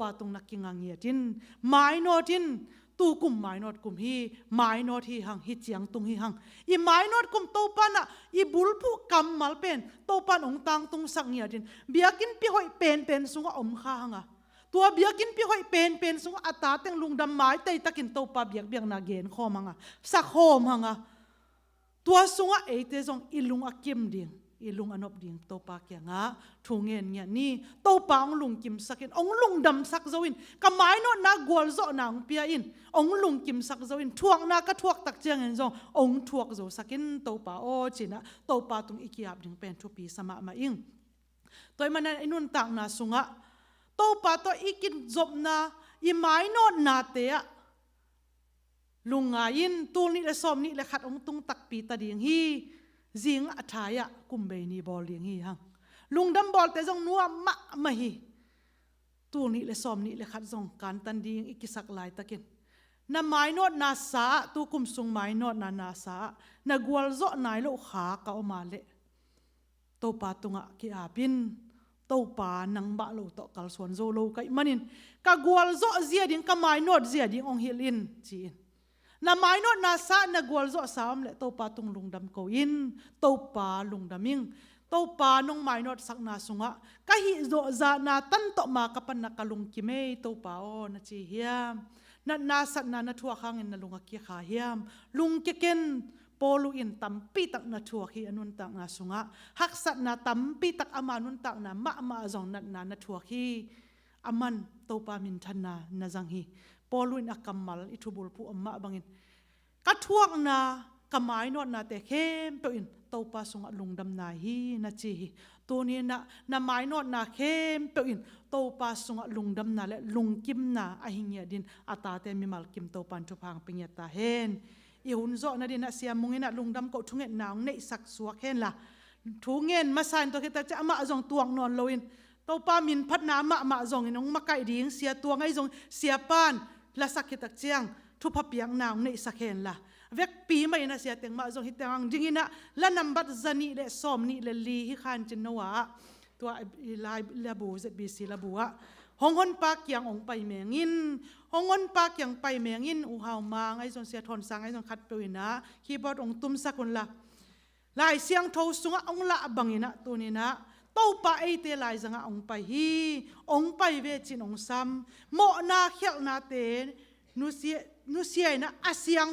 ปาตรงนักกิงางเงียดินไม้นอดินตูกุมไม้นอดกุมฮีไม้นอดฮีหังฮิเจียงตุงฮีหังอีไม้นอดกุมโตปานะอีบุลผู้กำมัลเป็นโตปานองตังตุงสักเงียดินเบียกินปีหอยเป็นสุงอมข้าหังอ่ะ ตัวเบียกินพี่หอยเป็นสงอัตตาเต็งลุงดำไม้เตยตะกินโตปาเบียงนาเกนข้อมังอ่ะสักโฮมังอ่ะตัวสงอ่ะเอเตจงอิลุงอักกิมดิ่งอีลุงอนบดิ่งโตปาเกียงะทุงเงินเนี่ยนี่โตปาองลุงกิมสักอินองลุงดำสักเจวินกำไม้โนนักกวลโซนางเปียอินองลุงกิมสักเจวินทวกนากระทวกตักเจียงเห็นจงองทวกโจสักอินโตปาโอจินะโตปาตุงอิกิอาบดิ่งเป็นทุปีสมามาอิงตัวมันไอ้นุ่นต่างนาสุงะโตปาตัวอิกินจบนาอีไม้โนนาเตะลุงไงอินตูนี่และสอมนี่และขัดองตุงตักปีตาดิ่งฮีจิงอัฐายะกุมเบนีบอลเลียงฮีฮังลุงดำบอลแต่จงนัวมะมาฮีตัวนี้เลยสอมนี้เลยขัดจงการตันดีอิกิสักลายตะกินน้ำไม้นวดนาสาตัวกุมสุงไม้นวดนาสานักวลโซนายโลขาเก่ามาเละโตปาตุงะกิอาบินโตปานังบะโลโตกัลสวนโซโลกัยมันินกะกวลโซเสียดิ้งกะไม้นวดเสียดิ้งองฮิลินจีนน้ำไม้นวดนาสานักวลโซสามเละโตปาตุงลุงดำโกอินโตปาลุงดำมิงโตปานงไม้นอดสักนาสุงะกะฮิโซจานาตันโตมากับปนักกะลุงกิเมโตปาโอนะจีเฮียมนัดนาสัตนานะทัวข้างเงินนะลุงกิขาเฮียมลุงเกเกนโปลุอินตัมปีตักนะทัวขีอนุนตักนาสุงะหักสัตนาตัมปีตักอามานุนตักนามะมาจงนัดนานะทัวขีอามันโตปามินทันนานะจังฮีโปลุอินอักกัมมัลอิทุบุลผู้อมะบังอินกะทวกนากะไม้นอดนาเตเข้มเปอินโตปาสุงะลุงดำนาฮีนะจีตัวนี้นะไม้นอดนาเข้มเปอินโตปาสุงะลุงดำนาและลุงกิมนาอหิงยาดินอาตาเตมิมัลกิมโตปันทุพังปิญญาตาเฮนอีหุ่นโซนะดินะเสียมุงนะลุงดำก็ทุงเงินนาวในสักสัวเฮนละทุงเงินมาสานตัวคิดจะมาจงตวงนอนโลอินโตปามินพัดน้ำมาจงน้องมาไก่ดิ้งเสียตัวไงจงเสียปานละสักคิดเจียงทุพเปียงนาวในสักเฮนละเวกปีไม่นะเสียเตียงมาจงฮิตเตียงดิ้งนะและนำบัตรจันนี่และสอมนี่และลีฮิขันจินนวะตัวลายละบูเซบีซีละบัวหงอนปากยังองไปเมียงินหงอนปากยังไปเมียงินอูเฮามาไงจงเสียทนสังไงจงคัดเปวินะคีย์บอร์ดองตุ้มสักคนละลายเสียงโทสุงะองละบังอินะตัวนี้นะโตปะไอเตลายจังะองไปฮีองไปเวจินองซ้ำโมนาเขียนาเตนุเสียนะอาเสียง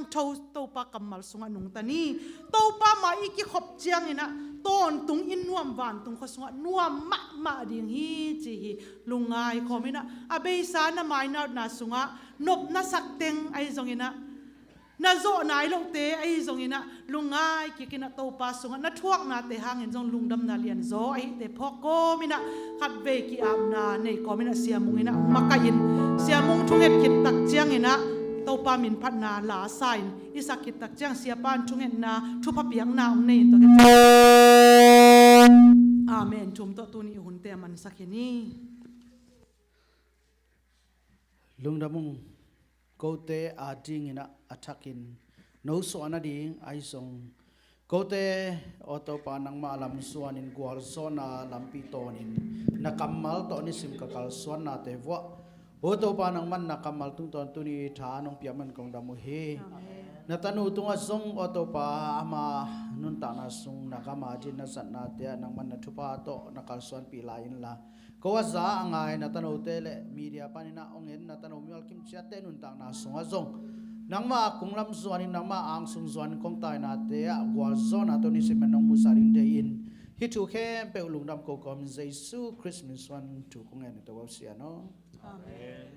โตปะกัมมัลสุงะนุงตานีโตปะมาอีกิขบเจียงอินะต้นตุงอินนวมหวานตุงข้าวสงะนวมมะดิ่งฮีจีฮีลุงไงขอมินะอาเบสานะไม้นาสุงะนบนาสักเต็งไอจงอินะนาโซนายลงเตไอจงอินะลุงไงกินนะโตปาสุงะนาทวกนาเตหางเห็นจงลุงดำนาเลียนโซไอเตพอกโกมินะขัดเวกิอาบนาในก็มินะเสียมุงอินะมักกะยินเสียมุงทุงเห็ดขิดตักเจียงอินะโตปามินพัดนาลาไซน์อิสักกิตักเจียงเสียปานทุงเห็ดนาทุพเปียงนาในตัวกันอาเมนชุมตัวนี้หุ่นเตมันสักนี้ลุงดำมุงกูเตอาจิงอินะอัฐกินโนสวนาดิงไอซงกูเตออโตปานังมาลำสวนินกัวลโซนาลำปีโตนินนักมัลตอนิสิมกักลสวนนาเตวะโอโตปานังมันนักมัลตุงตอนตุนีฐานองเปียมันกองดำมุเฮนาตานูตุงซงออโตปาอามานุนตานาซุงนักมาจินนัสันนาเตนังมันนัทุปาโตนักลสวนปีลายินละก็ว่าจะอ่างไงนาตานูเตเลมีเดียปานินาองเห็นนาตานูมิวลคิมเชียเตนุนตานาซุงซงนังมาคุงลำสวนนังมาอ่างซุงสวนคงตายนาเตะกัวโซนาตัวนี้สิมันนองมุสารินเดอินฮิตุเข้มเปลุงดำโกกอมเจซูคริสต์มาสวันถูกคงเงินตัวเสียเนาะอาเมน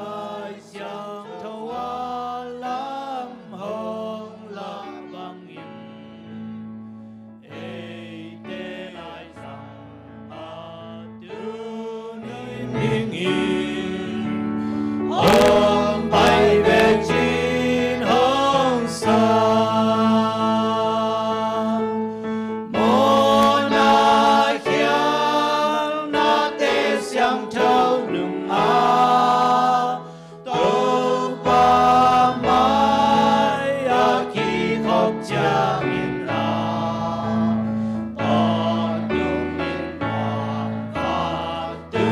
Hãy subscribe cho kênh Ghiền Mì Gõ để không bỏ lỡ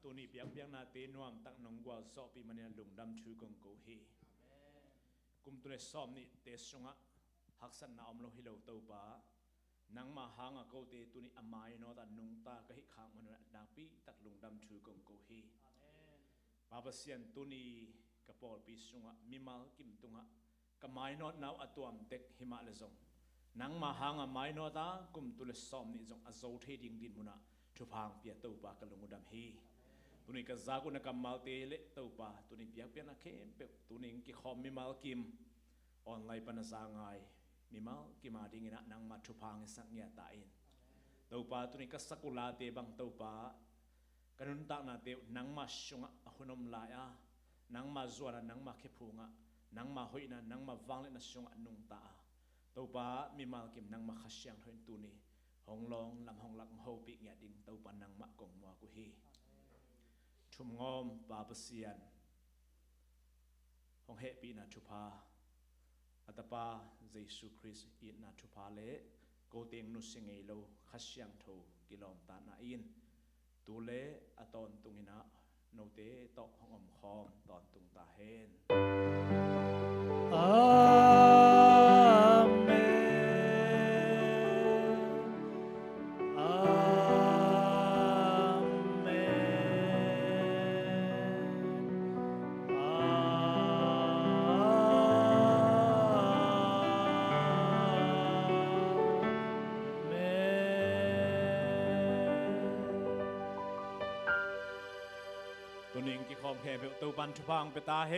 ตัวนี้เปียกเปียกนาเตนวมตักนองกว่าสอบปีมันเนี่ยลุงดำชูกงกูฮีกุมตัวเนี่ยซ้อมนี่เตสงะหักสันนาอมโลฮิโลตัวป้านังมาหางกูเตตัวนี้อามายนอตันนุงตากะฮิขางมันเนี่ยดาปีตักลุงดำชูกงกูฮีป้าเปเซียนตัวนี้กระปอลปีสงะมีมากิมตุงะกะไม้นอดนาวอตัวมเด็กหิมะเลซงนังมาหางไม้นอตากุมตุเลซ้อมนี่จงอโซเทดิงดินมุนะทุพางเปียตัวปากะลงอุดมฮีตัวนี้ก็จากุนกัมมาเตเลตัวปาตัวนี้เปียกเปียนักเข้มเปตัวนี้กิขอมมีมาลกิมออนไลน์ปนสางายมีมาลกิมาดิ่งนะนังมาทุพางสักเงียตาอินตัวปาตัวนี้ก็สกุลาเตบังตัวปากันนุนตักนาเตนังมาชงะหุนมลายะนังมาจวนนังมาเขพูงะนังมาหอยนะนังมาวังเลนะชงะนุงตาตัวป้ามีมาเก็บนังมาขัดเชียงทนตัวนี้ห้องลองลำห้องหลักโฮปิเงียดิ่งตัวป้านังมะกงมัวกุฮีชุมงอมป้าเปเซียนห้องเฮปีนาชุพาอัตปาเยซูคริสต์อินาชุพาเล่โกเตียงนุสิงเอโลขัดเชียงโทกิลอมตานาอินตัวเล่อตอนตุงินะโนเตตอกห้องอมคอมตอนตุงตาเฮนตัวหนึ่งกิคอมแค่เบลตัวบันทุพังไปตาเฮ